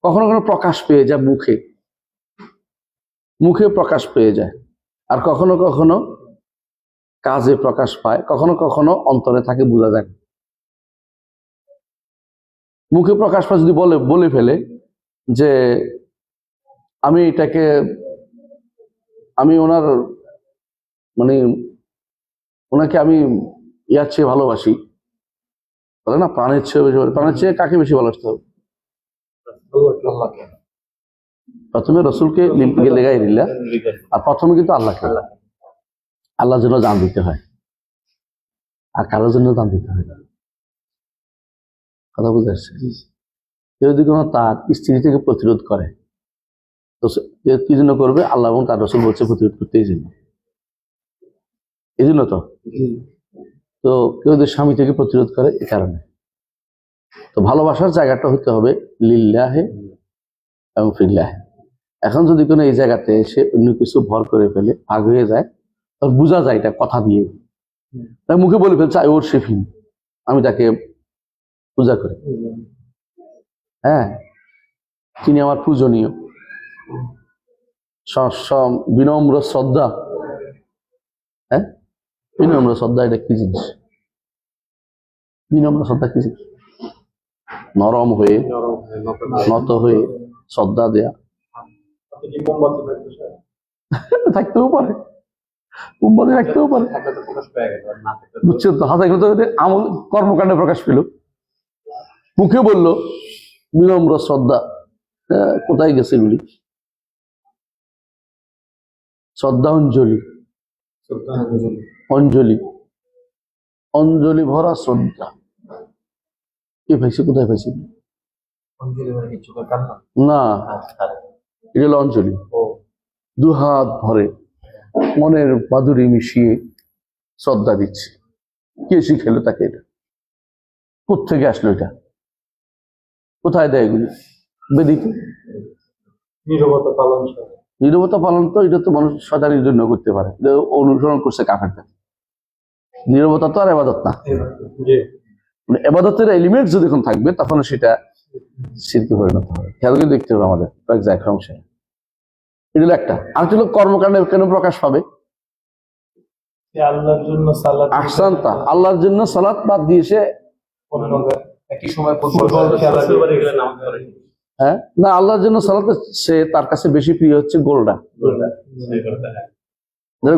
কখনো কখনো প্রকাশ পেয়ে যায় মুখে, মুখে প্রকাশ পেয়ে যায়, আর কখনো কখনো কাজে প্রকাশ পায়, কখনো কখনো অন্তরে থাকে, বোঝা যায় না। মুখে প্রকাশ পায় যদি বলে ফেলে যে আমি এটাকে, আমি ওনার, মানে ওনাকে আমি ইয়ার চেয়ে ভালোবাসি, বলে না, প্রাণের চেয়ে বেশি। প্রাণের চেয়ে কাকে বেশি ভালোবাসতে হবে? প্রথমে রসুলকে লেগাই দিল্লা, আর প্রথমে কিন্তু আল্লাহকে। আল্লাহর জন্য জান দিতে হয়, আর কারোর জন্য জান দিতে হয় না। কথা বুঝতে পারছি? কেউ যদি কোনো তার স্ত্রী থেকে প্রতিরোধ করে, তো কি জন্য করবে? আল্লাহ এবং তার রসুল বলছে প্রতিরোধ করতে, এই জন্য তো। তো কেউ যদি স্বামী থেকে প্রতিরোধ করে, এই কারণে। তো ভালোবাসার জায়গাটা হতে হবে লিল্লাহে এবং ফিল্লাহে। এখন যদি কোনো এই জায়গাতে এসে অন্য কিছু ভর করে ফেলে, ভাগ হয়ে যায়, তখন বোঝা যায় এটা কথা দিয়ে। তাই মুখে বলে ফেলছে আই ওরশিপ হিম, আমি তাকে পূজা করি, হ্যাঁ, তিনি আমার পূজনীয়। বিনম্র শ্রদ্ধা, হ্যাঁ, বিনম্র শ্রদ্ধা এটা কি জিনিস? বিনম্র শ্রদ্ধা কি জিনিস? নরম হয়ে, নত হয়ে শ্রদ্ধা দেয়া। থাকতেও পারে, উম্মতি থাকতেও পারে, বুঝছেন তো? হাতে তো আমল কর্মকাণ্ডে প্রকাশ পেল, মুখে বলল বিনম্র শ্রদ্ধা। কোথায় গেছে এগুলি? শ্রদ্ধা অঞ্জলি, অঞ্জলি, অঞ্জলি ভরা শ্রদ্ধা। কে পাইছে? কোথায় পাইছে? না, এটা হলো অঞ্জলি। দুহাত ভরে মনের মাধুরী মিশিয়ে শ্রদ্ধা দিচ্ছে। কে শিখেলো তাকে? এটা কোথেকে আসলো? এটা কোথায় দেয় এগুলি? বেদিতে। নীরবতা পালন, নীরবতা পালন তো এটা তো মানুষ সদানির জন্য করতে পারে, অনুসরণ করছে কাফেরটা। নীরবতা তো আর ইবাদত না। ইবাদতের এলিমেন্ট যদি এখন থাকবে, তখন সেটা শিরকে পরিণত হবে। খেয়াল করে দেখতে হবে আমাদের কয়েক অংশে। এটা হলো একটা। আর হলো কর্মকাণ্ডে কেন প্রকাশ পাবে? আল্লাহর জন্য সালাত, আহসানতা, আল্লাহর জন্য সালাত বাদ দিয়েছে। একই সময় ফুটবল খেলা, হ্যাঁ, না, আল্লাহর জন্য সালাত, সে তার কাছে বেশি প্রিয় হচ্ছে গোলটা,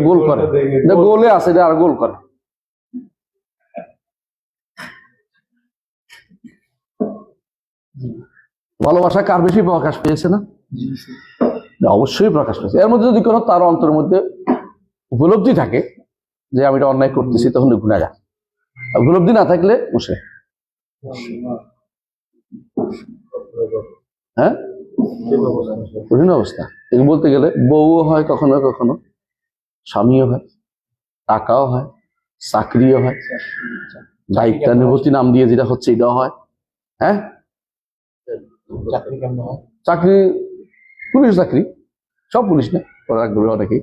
গোল করে, গোলে আছে, আর গোল করে। ভালোবাসা কার বেশি প্রকাশ পেয়েছে? না, অবশ্যই প্রকাশ পেয়েছে। এর মধ্যে যদি কোনো তার অন্তরের মধ্যে উপলব্ধি থাকে যে আমি এটা অন্যায় করতেছি, তখন গুনাহগার। উপলব্ধি না থাকলে মুশরিক। হ্যাঁ, কঠিন অবস্থা। এগুলো বলতে গেলে বউও হয় কখনো কখনো, স্বামীও হয়, টাকাও হয়, চাকরিও হয়, দায়িত্বানুভূতি নাম দিয়ে যেটা হচ্ছে এটাও হয়। হ্যাঁ, চাকরি, পুলিশ চাকরি, সব পুলিশ না, রাখবে অনেকেই।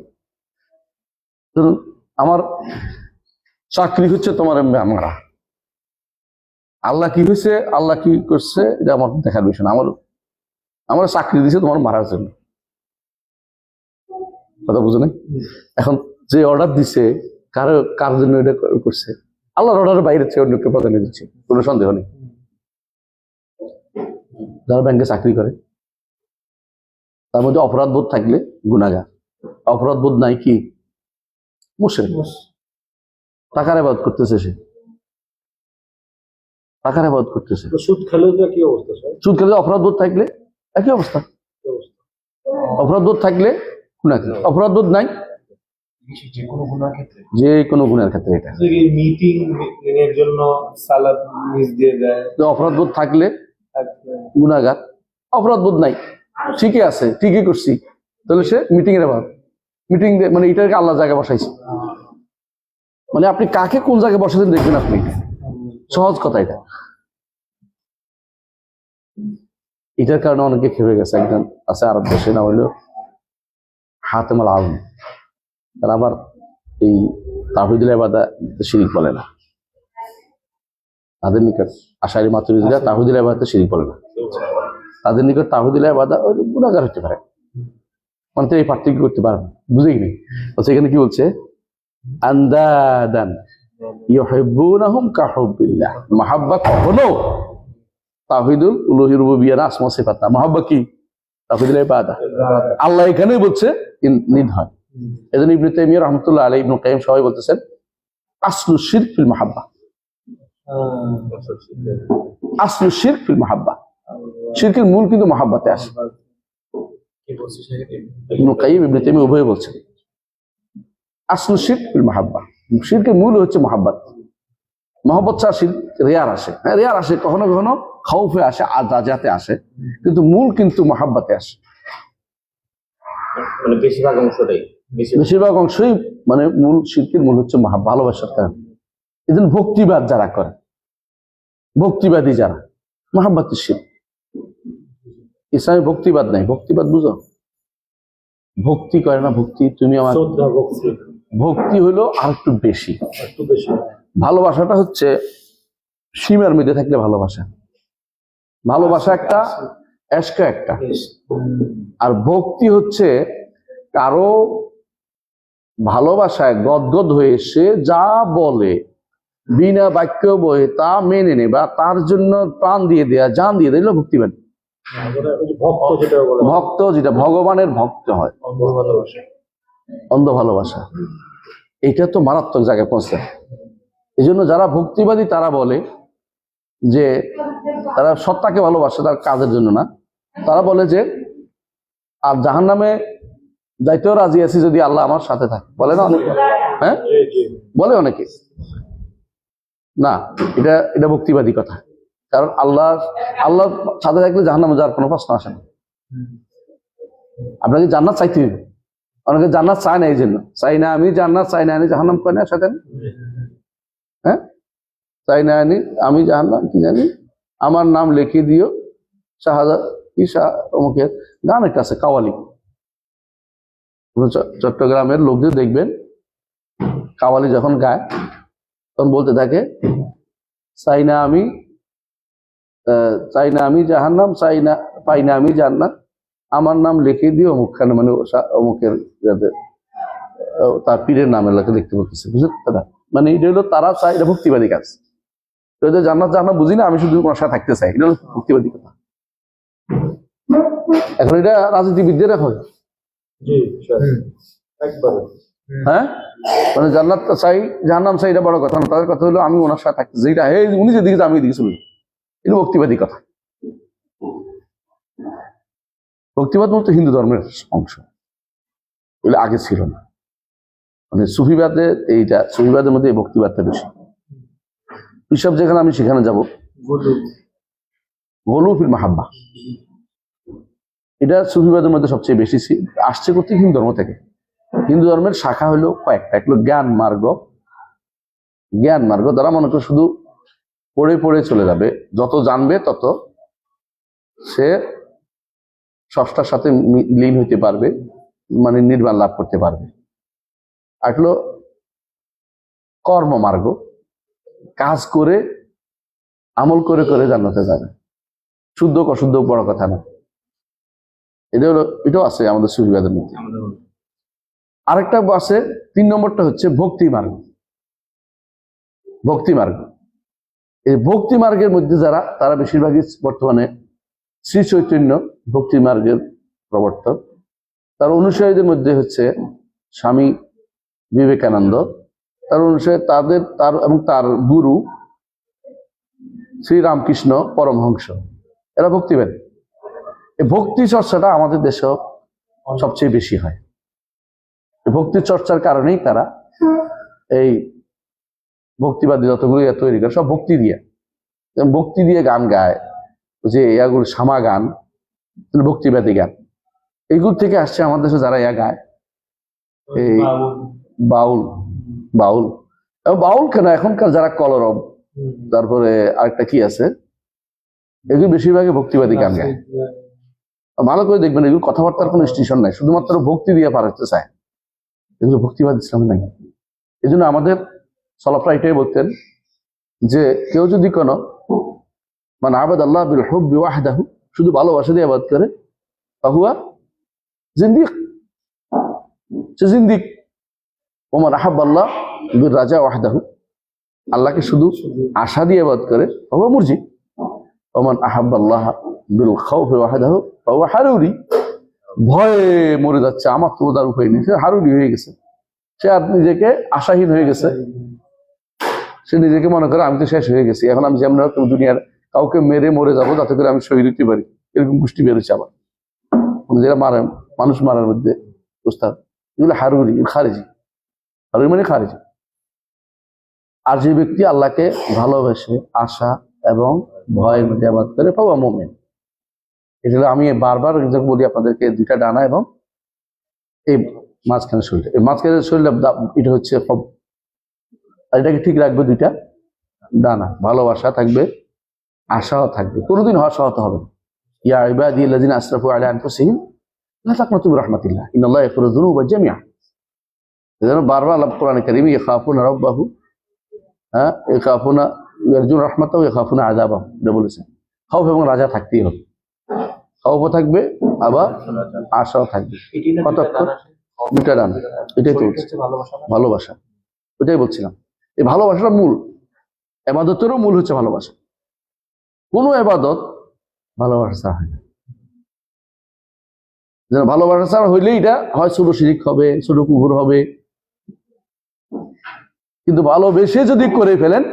ধরুন আমার চাকরি হচ্ছে তোমার মারা, আল্লাহ কি হয়েছে, আল্লাহ কি করছে, এটা আমার দেখার বিষয় না। আমার চাকরি দিছে তোমার মারার জন্য। কথা বুঝো না? এখন যে অর্ডার দিছে, কার জন্য এটা করছে? আল্লাহর অর্ডারের বাইরে চেয়ে অন্যকে প্রাধান্য দিচ্ছে, কোনো সন্দেহ নেই। যারা ব্যাংকে চাকরি করে, তার মধ্যে অপরাধ বোধ থাকলে গুনাহগার, অপরাধ বোধ নাই কি মুশরিক। টাকার ইবাদত করতেছে, সে টাকার ইবাদত করতেছে। সুদ খেলেও তো কি অবস্থা স্যার? সুদ খেলে অপরাধ বোধ থাকলে একই অবস্থা। কি অবস্থা? অপরাধ বোধ থাকলে গুনাহগার, অপরাধ বোধ নাই যে কোনো গুনার ক্ষেত্রে, যে কোনো গুণের ক্ষেত্রে এটা। মিটিং এর জন্য সালাদ মিস দিয়ে দেয়, তো অপরাধ বোধ থাকলে তারপরে গুনাহগার, অপরাধ বোধ নাই, ঠিকই আছে, ঠিকই করছি, তাহলে সে মিটিং এর আবার মিটিং মানে এটাকে আল্লাহ জায়গায় বসাইছে। মানে আপনি কাকে কোন জায়গায় বসাতেন দেখবেন আপনি, সহজ কথা এটা। এটার কারণে অনেকে খেপে গেছে। একজন আছে আরব দেশে, না হইলো হাতেম আল আউন, তারা আবার এই তাওহীদুল ইবাদা শিরিক বলে না। তাদের নিকট আশারি মাতুরিদীরা তাওহীদুল ইবাদাতে শিরিক বলে না। তাদের নিকট তাওহীদুল ইবাদা ওই গুনাহগার হতে পারে, মানে তো এই পার্থক্য করতে পারে না, বুঝেই নেই। সেখানে কি বলছে, আন্দাদান ইউহিব্বুনাহুম কাহুব্বিল্লাহ। মাহাব্বা কখনো তাওহীদুল উলূহিয়্যাহ রুবুবিয়্যাহ না, আসমা সিফাত না। মাহাব্বা কি? তাওহীদুল ইবাদা। আল্লাহ এখানেই বলছে নির্ভয়। এজন্য ইবনে তাইমিয়্যাহ রাহমাতুল্লাহ আলাইহি, ইবনে কাইয়িম সবাই বলতেছেন আসলু শিরক ফিল মাহাব্বা, আসলু শিরক ফিল মাহাব্বা। শিরকের মূল কিন্তু মাহাব্বাতে আসে। কি বলছে সেখানে? ইবনে কাইয়িম, ইবনে তাইমিয়্যাহ উভয় বলছেন আসলু শিরক ফিল মাহাব্বা, শিরকের মূল হচ্ছে মহাব্বত। মহব্বত ছাড়া শিরক রিয়ার আসে, হ্যাঁ রিয়ার আসে, কখনো কখনো খাউফে আসে, আজাতে আসে, কিন্তু মূল কিন্তু মহাব্বতে আসে। মানে বেশিরভাগ অংশটাই বেশিরভাগ অংশই মানে মূল শিরকের মূল হচ্ছে ভালোবাসার কারণ। এই জন্য ভক্তিবাদ যারা করে, ভক্তিবাদী যারা, মহাব্বতের শিরক। ইসলামে ভক্তিবাদ নাই। ভক্তিবাদ বুঝো, ভক্তি করে না, ভক্তি তুমি আমার, শ্রদ্ধা ভক্তি ভক্তি হলো আর একটু বেশি। একটু বেশি। ভালোবাসাটা হচ্ছে সীমার মধ্যে থাকলে ভালোবাসা, ভালোবাসা একটা, এশক একটা। আর ভক্তি হচ্ছে কারো ভালোবাসায় গদগদ হয়ে সে যা বলে বিনা বাক্য বয়ে তা মেনে নেবা, তার জন্য প্রাণ দিয়ে দেয়া, জান দিয়ে দিল ভক্তিবান। ওই যে ভক্ত যেটা বলে, ভক্ত যেটা ভগবানের ভক্ত হয়, ভালোবাসা। অন্ধ ভালোবাসা, এটা তো মারাত্মক জায়গায় পৌঁছে। এই জন্য যারা ভক্তিবাদী তারা বলে যে তারা সত্তাকে ভালোবাসে, তার কাজের জন্য না। তারা বলে যে আর জাহান্নামে যাইতেও রাজি আছি যদি আল্লাহ আমার সাথে থাকে, বলে না অনেকে? হ্যাঁ বলে অনেকে। না, এটা এটা ভক্তিবাদী কথা। কারণ আল্লাহ সাথে থাকলে জাহান্নামে যাওয়ার কোনো প্রশ্ন আসে না। আপনাকে জান্নাত চাইতে হবে। অনেকে জান্নাত চায় না, এই জন্য চাই না আমি জান্নাত, চাই না আনি জাহান্নাম, কয় না সাথে? হ্যাঁ, চাই না আনি আমি জাহান্নাম, কি জানি আমার নাম লিখে দিও শাহজাদ কি অমুকের গান একটা আছে কাওয়ালি। চট্টগ্রামের লোকদের দেখবেন কাওয়ালি যখন গায় তখন বলতে থাকে চাই না আমি জাহান্নাম, চাই না পাই না আমি জান্নাত, আমার নাম লিখে দিও অমুকখানে, মানে অমুকের যাতে তার পীরের নামের লেখা দেখতে বলতেছে, বুঝলেন দাদা? মানে এটা হলো তারা চায়, এটা ভক্তিবাদী কাজ। জান্নাত জাহান্নাম বুঝি না, আমি শুধু ওনার সাথে থাকতে চাই, এটা হলো ভক্তিবাদী কথা। এখন এটা রাজনীতিবিদদের হয়। জি একবার। হ্যাঁ, মানে জান্নাত চাই জাহান্নাম চাই, এটা বড় কথা না। তাদের কথা হলো আমি ওনার সাথে থাকতে চাই, এটা উনি যেদিকে আমি এদিকে চলি, এটা ভক্তিবাদী কথা। ভক্তিবাদ মূলত হিন্দু ধর্মের অংশ, এগুলো আগে ছিল না। মানে সুফিবাদের এইটা, সুফিবাদের মধ্যে এই ভক্তিবাদটা বেশি। এইসব যেখানে আমি সেখানে যাব। গলু ফিল মাহাব্বা, এটা সুফিবাদের মধ্যে সবচেয়ে বেশি আসছে করতে হিন্দু ধর্ম থেকে। হিন্দু ধর্মের শাখা হলো কয়েকটা। এক হলো জ্ঞান মার্গ। জ্ঞান মার্গ দ্বারা মনে করে শুধু পড়ে পড়ে চলে যাবে, যত জানবে তত সে স্রষ্টার সাথে লীন হইতে পারবে, মানে নির্বাণ লাভ করতে পারবে। আর হলো কর্ম মার্গ, কাজ করে আমল করে করে জান্নাতে যাবে। শুদ্ধ অশুদ্ধ বড় কথা না। এটা হলো, এটাও আছে আমাদের সুফিবাদের মধ্যে। আরেকটা আছে 3 নম্বরটা হচ্ছে ভক্তি মার্গ। ভক্তি মার্গ, এই ভক্তি মার্গের মধ্যে যারা, তারা বেশিরভাগই বর্তমানে শ্রী চৈতন্য ভক্তি মার্গের প্রবর্তক। তার অনুসারীদের মধ্যে হচ্ছে স্বামী বিবেকানন্দ, তার অনুসারী এবং তার গুরু শ্রীরামকৃষ্ণ পরমহংস, এরা ভক্তিবাদী। এই ভক্তি চর্চাটা আমাদের দেশে সবচেয়ে বেশি হয়। ভক্তি চর্চার কারণেই তারা এই ভক্তিবাদী যতগুলো তৈরি করে সব ভক্তি দিয়ে, ভক্তি দিয়ে গান গায়, যে এগুলো সামা গান, ভক্তিবাদী গান, এইগুলো থেকে আসছে আমাদের দেশে যারা গায় এই বাউল। বাউল এবং বাউল কেন, এখনকার যারা কলরব, তারপরে আরেকটা কি আছে, এগুলো বেশিরভাগই ভক্তিবাদী গান গায়। ভালো করে দেখবেন, এগুলো কথাবার্তার কোনো স্টেশন নাই, শুধুমাত্র ভক্তি দিয়ে পার হতে চায়। এগুলো ভক্তিবাদ ইসলাম নাই। এই জন্য আমাদের সলাফরা এটাই বলতেন যে কেউ যদি কোনো মানে আবাদ আল্লাহ বিল হুব্বি ওয়াহদাহু, শুধু ভালোবাসা দিয়ে আবাদ করে, ফাহুয়া জিন্দিক, সে জিন্দিক। ওমান আহাব্বাল্লাহ বিল রাজা ওয়াহদাহু, আল্লাহকে শুধু আশা দিয়ে আবাদ করে, ফাহুয়া মুরজি। ওমান আহাব্বাল্লাহ বিল খাউফি ওয়াহদাহু ফাহুয়া হারুরি, ভয়ে মরে যাচ্ছে, আমার তো তার উপায় নেই, সে হারুরি হয়ে গেছে, সে আর নিজেকে আশাহীন হয়ে গেছে। সে নিজেকে মনে করে আমি তো শেষ হয়ে গেছি, এখন আমি যেমন দুনিয়ার কাউকে মেরে মরে যাবো যাতে করে আমি শহীদ হতে পারি, এরকম গোষ্ঠী বেরোচ্ছে আবার, যারা মারে, মানুষ মারার মধ্যে উস্তাদ, এগুলো হারুরি, খারিজি। হারুরি মানে খারিজি। আর যে ব্যক্তি আল্লাহকে ভালোবেসে আশা এবং ভয়ের মধ্যে আবাদ করে, পাওয়া মুমিন। এটা আমি বারবার বলি আপনাদেরকে, দুইটা ডানা এবং এই মাঝখানে শরীরটা, এই মাঝখানে শরীরটা, এটা হচ্ছে আর এটাকে ঠিক রাখবে, দুইটা ডানা, ভালোবাসা থাকবে, আশাও থাকবে, কোনোদিন হতাহত হবে না। ইয়া ইবাদিয়াল্লাযিনা আসরাফু আলা আনফুসিহিম লা তাকনাতু মির রাহমাতিল্লাহ ইন্নাল্লাহা ইয়াগফিরু যুনুবা জামিআ। এজন্য বারবার আল্লাহ কোরআনে কারীমে ইয়াখাফুনা রাব্বাহু, ইয়াখাফুনা ইয়ারজুনা রাহমাতাহু ইয়াখাফুনা আযাবাহু, এটা বলেছেন। খাউফ এবং রাজা থাকতেই হবে, খাউফও থাকবে আবার আশাও থাকবে। কতক্ষণ? দুইটা ডানা, এটাই তো ভালোবাসা, ওটাই বলছিলাম। এই ভালোবাসাটা মূল, ইবাদতেরও মূল হচ্ছে ভালোবাসা। কোন ইবাদত ভালোবাসা ছাড়া হয় না। যেন ভালোবাসা ছাড়া হইলেই এটা হয় ছোট শিরিক হবে, ছোট কুফর হবে। কিন্তু ভালোবেসে যদি করে ফেলেন,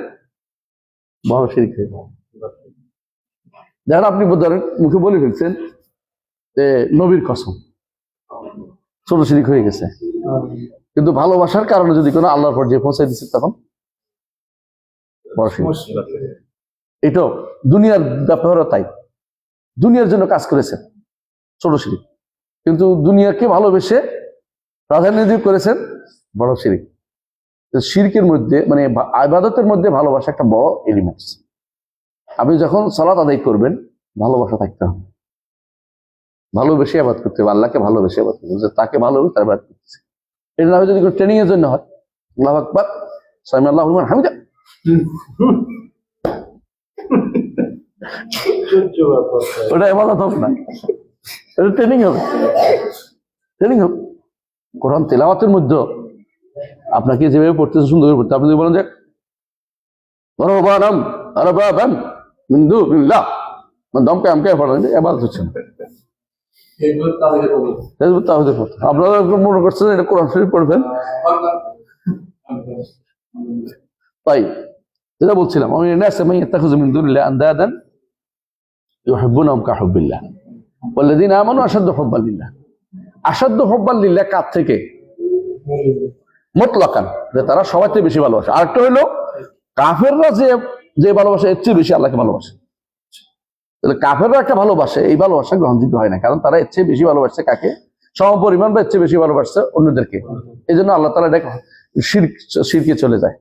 বড় শিরিক হয়ে যাবে। দেখেন আপনি মুখে বলে ফেলছেন যে নবীর কসম, ছোট শিরিক হয়ে গেছে। কিন্তু ভালোবাসার কারণে যদি কোনো আল্লাহর পর্যায়ে পৌঁছাই দিচ্ছে, তখন বড় শিরিক। এটাও দুনিয়ার ব্যাপারও তাই, দুনিয়ার জন্য কাজ করেছেন, ছোট শিরিক। কিন্তু দুনিয়াকে ভালোবেসে প্রাধান্য দিয়ে করেছেন, বড় শিরিক। শিরকের মধ্যে মানে ইবাদতের মধ্যে ভালোবাসা একটা বড় এলিমেন্টস। আপনি যখন সালাত আদায় করবেন, ভালোবাসা থাকতে হবে, ভালোবেসে ইবাদত করতে হবে, আল্লাহকে ভালোবেসে ইবাদত করতে হবে, তাকে ভালোবেসে তার ইবাদত করতেছে। এটা না হয় যদি ট্রেনিং এর জন্য হয়, আল্লাহু আকবার, সামি আল্লাহু লিমান হামিদা, ওটা ইবাদত হবে না, এটা ট্রেনিং হবে। ট্রেনিং হবে। কোরআন তেলাওয়াতের মধ্যে আপনাকে যেভাবে পড়তেছে সুন্দর করে পড়তে, আপনি যদি বলেন যে রব্বানাম আরবাবান মিন দুনিল্লাহ, মানে দমকে আমকে পড়েন, ইবাদত হচ্ছে না। আপনারা মনে করছেন এটা কোরআন শরীফ পড়বেন। তাই যেটা বলছিলাম, আমি নাস মান ইয়াত্তাখিযু মিন দুনিল্লাহি আনদাদান ইউহিব্বুনাহুম কাহুব্বিল্লাহ ওয়াল্লাযীনা আমানু আশাদ্দু হুব্বান লিল্লাহ। আশাদ্দু হুব্বান লিল্লাহ কার থেকে? মুতলাকান, যে তারা সবাইতে বেশি ভালোবাসে। আরেকটা হইলো কাফেররা যে ভালোবাসে, এর চেয়ে বেশি আল্লাহকে ভালোবাসে। তাহলে কাফেররা একটা ভালোবাসে, এই ভালোবাসা গ্রহণযোগ্য হয় না, কারণ তারা এর চেয়ে বেশি ভালোবাসছে কাকে? সমপরিমাণ বা এর চেয়ে বেশি ভালোবাসছে অন্যদেরকে। এই জন্য আল্লাহ তাআলা এটা শিরকে চলে যায়।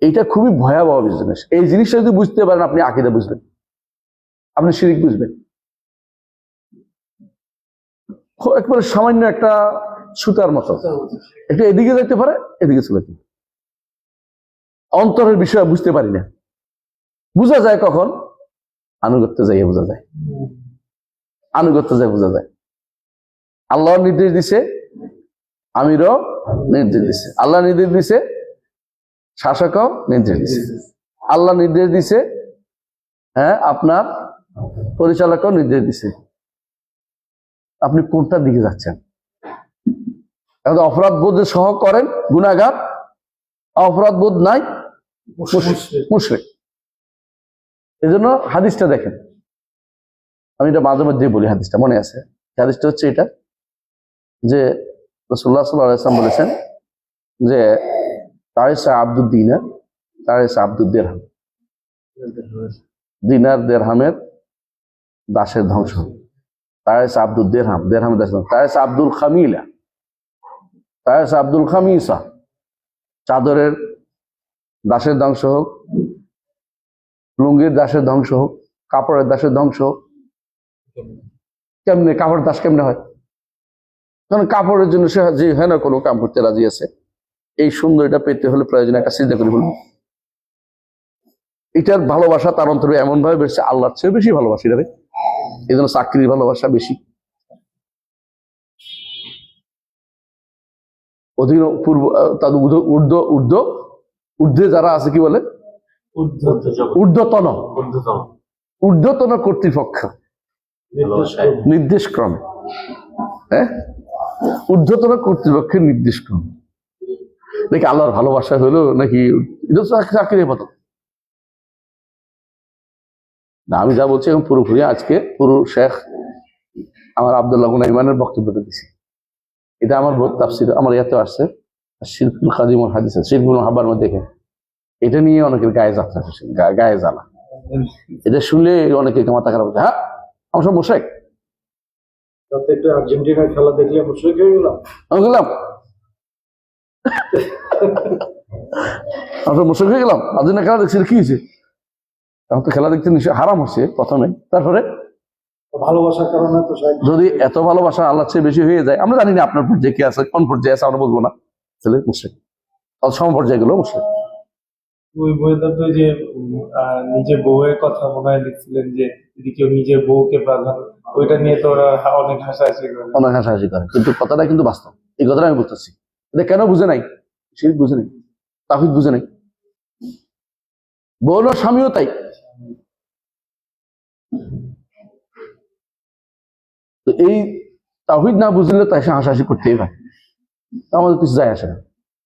এইটা খুবই ভয়াবহ জিনিস। এই জিনিসটা যদি বুঝতে পারেন, আপনি আকীদা বুঝবেন, আপনি শিরক বুঝবেন। একবারে সামান্য একটা সুতার মতো, একটু এদিকে যেতে পারে, এদিকে চলে যেতে পারে। অন্তরের বিষয় বুঝতে পারি না। বোঝা যায় কখন? আনুগত্য যাইয়ে বোঝা যায়, আনুগত্য যায় বোঝা যায়। আল্লাহ নির্দেশ দিছে, আমিরও নির্দেশ দিছে, আল্লাহ নির্দেশ দিছে, শাসকও নির্দেশ দিছে, আল্লাহ নির্দেশ দিছে, আপনার পরিচালকও নির্দেশ দিছে। আপনি কোনটার দিকে যাচ্ছেন? এখন অপরাধ বোধে সহ করেন গুনাহগার, অপরাধ বোধ নাই মুশরিক। এই জন্য হাদিসটা দেখেন, আমি এটা মাঝে মধ্যে বলি, হাদিসটা মনে আছে। হাদিসটা হচ্ছে এটা যে রাসূলুল্লাহ সাল্লাল্লাহু আলাইহি ওয়াসাল্লাম বলেছেন যে তারিসা আব্দুদ দিনার, তারিসা আব্দুদ দিরহাম, দিনার দিরহামের দাসের ধ্বংস। তারিসা আব্দুদ দিরহাম, দিরহামের দাসের ধ্বংস। তারিসা আব্দুল খামিলা, তারিসা আব্দুল খামিসা, চাদরের দাসের ধ্বংস হোক, লুঙ্গির দাসের ধ্বংস হোক, কাপড়ের দাসের ধ্বংস হোক। কেমনে কাপড়ের দাস কেমনে হয়? কারণ কাপড়ের জন্য সে যে হয় না কোনো কাম করতে রাজি আছে। এই সুন্দরটা পেতে হলে প্রয়োজন একটা চিন্তা করে বলুন, এটার ভালোবাসা তার অন্তরে এমন ভাবে বেড়েছে, আল্লাহর চেয়ে বেশি ভালোবাসি রে। এই জন্য চাকরির ভালোবাসা বেশি, অধীন পূর্ব তাদের ঊর্ধ্বে যারা আছে কি বলে ঊর্ধ্বতন, ঊর্ধ্বতন কর্তৃপক্ষ নির্দেশ ক্রমে, হ্যাঁ, ঊর্ধ্বতন কর্তৃপক্ষের নির্দেশ ক্রমে নাকি আল্লাহর ভালোবাসা হলো নাকি এটা চাকরির মতো না। আমি যা বলছি এখন পুরোপুরি আজকে পুরো শেখ আমার আব্দুল্লাহ ইমানের বক্তব্যটা দিচ্ছি। এটা আমার তাফসীর আমার ইয়াতে আসছে, শিরকুল কাদিম ওয়াল হাদিস, শিরকুল হাবার মধ্যে দেখেন এটা নিয়ে অনেকের গায়ে যাত্রা, গায়ে জ্বালা। এটা শুনলে অনেকে মাথা খারাপ হচ্ছে। হ্যাঁ, আমার সব মোশেক, প্রত্যেকটা আর্জেন্টিনার খেলা দেখলে মুশরিক হয়ে গেলাম। আমি গেলাম, আমি সব মোশেক হয়ে গেলাম। আর্জেন্টিনা খেলা দেখছি, কি হয়েছে? তখন তো খেলা দেখতে নিশ্চয় হারাম হচ্ছে প্রথমে, তারপরে ভালোবাসার কারণে তো যদি এত ভালোবাসা আল্লাহর চেয়ে বেশি হয়ে যায়, আমরা জানি না আপনার পর্যায়ে কি আছে, কোন পর্যায়ে আছে আমরা বলবো না, তাহলে মুশরিক। অত সম পর্যায়ে গুলো মুশরিক। ওই বইটা তো যে নিজের বউয়ের কথা মনে হয় লিখছিলেন যে যদি কেউ নিজের বউকে প্রাধান্য, ওইটা নিয়ে তো ওরা অনেক হাসাহাসি করে। অনেক হাসাহাসি করে, কিন্তু কথাটা কিন্তু বাস্তব। এই কথাটা আমি বলতেছি, এটা কেন বুঝে নাই? শিরক বুঝে নাই, তাওহীদ বুঝে নাই। বউর স্বামীও তাই। তো এই তাওহীদ না বুঝলে তাই সে হাসাহাসি করতেই পারে, আমাদের কিছু যায় আসে না।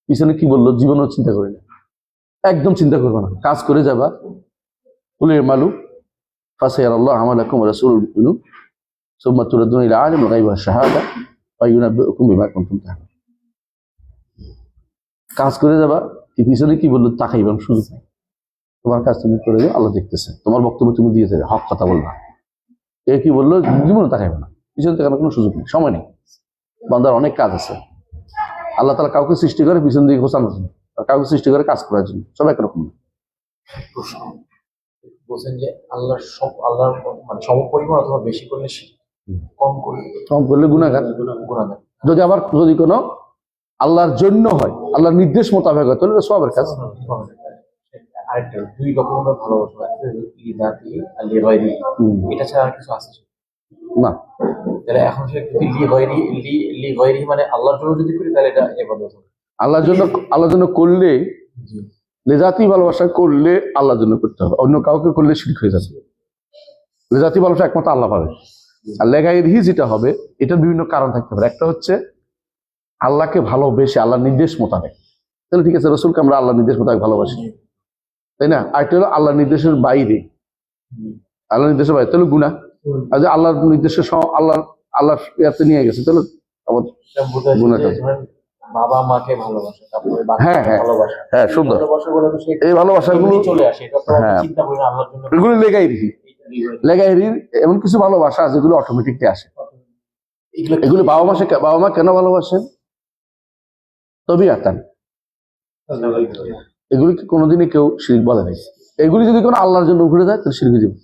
পিছনে কি বললো জীবনেও চিন্তা করি না, একদম চিন্তা করবো না, কাজ করে যাবা। কুলে মালু ফাসায়ারাল্লাহু আমালাকুম ওয়া রাসূলুহু সুম্মা তুরাদুনা ইলা আলিমিল গায়বি ওয়াশ শাহাদা ফায়ুনাব্বিউকুম বিমা কুনতুম তা'মালুন। কাজ করে যাবা, কি পিছনে কি বললো তাকাইবার সুযোগ নেই। তোমার কাজ তুমি করে যাও, আল্লাহ দেখতেছে, তোমার বক্তব্য তুমি দিয়ে যাবে, হক কথা বলবা। এ কি বললো জীবনে তাকাইবে না, পিছনে তাকানোর কোনো সুযোগ নেই, সময় নেই। বান্দার অনেক কাজ আছে। আল্লাহ তাআলা কাউকে সৃষ্টি করে পিছন দিকে ঘোষানোর জন্য, আর কাউকে সৃষ্টি করে কাজ করার জন্য, সব একরকম না। বলছেন যে আল্লাহর মানে সমপরিমাণ অথবা বেশি করলে শিরক, কম করলে গুনাহগার। গুনাহগার। যদি কোনো আল্লাহর জন্য হয়, আল্লাহর নির্দেশ মোতাবেক হয়, তাহলে সবের কাজ। আরেকটা দুই রকমের ভালোবাসা আছে, লিজাতি আর লিগায়রি, এটা ছাড়া আর কিছু আছে না? তাহলে এখন সে যদি লিগায়রি মানে আল্লাহর জন্য যদি করি তাহলে এটা ইবাদত হবে। আল্লাহর জন্য করলে, লিজাতি ভালোবাসা করলে আল্লাহর জন্য করতে হবে, অন্য কাউকে করলে শিরক হয়ে যাবে। লিজাতি ভালোবাসা একমাত্র আল্লাহ পাবে। আর লিগায়রিহি যেটা হবে, এটার বিভিন্ন কারণ থাকতে পারে। একটা হচ্ছে আল্লাহকে ভালোবেসে আল্লাহর নির্দেশ মোতাবেক, তাহলে ঠিক আছে, রসুলকে আমরা আল্লাহর নির্দেশ মোতাবেক ভালোবাসি, তাই না? আরেকটা হলো আল্লাহর নির্দেশের বাইরে, আল্লাহর নির্দেশের বাইরে, তাহলে গুনাহ। আর যে আল্লাহর নির্দেশের আল্লাহ ইয়াতে নিয়ে গেছে, তাহলে আবার গুনাহ। বাবা মাকে ভালোবাসা, তারপরে হ্যাঁ হ্যাঁ হ্যাঁ, সুন্দর। এই ভালোবাসাগুলো চলে আসে, এটা তো হ্যাঁ, চিন্তা করি না আল্লাহর জন্য। এগুলো লেগাইরির এমন কিছু ভালোবাসা আছে যেগুলো অটোমেটিকলি আসে। এগুলো বাবা মা কেন ভালোবাসেন? তবিয়াতান। এগুলিকে কোনোদিনই কেউ শিরক বলে নাই। এগুলি যদি কোনো আল্লাহর জন্য ঘুরে যায় তাহলে শিরক যাবে।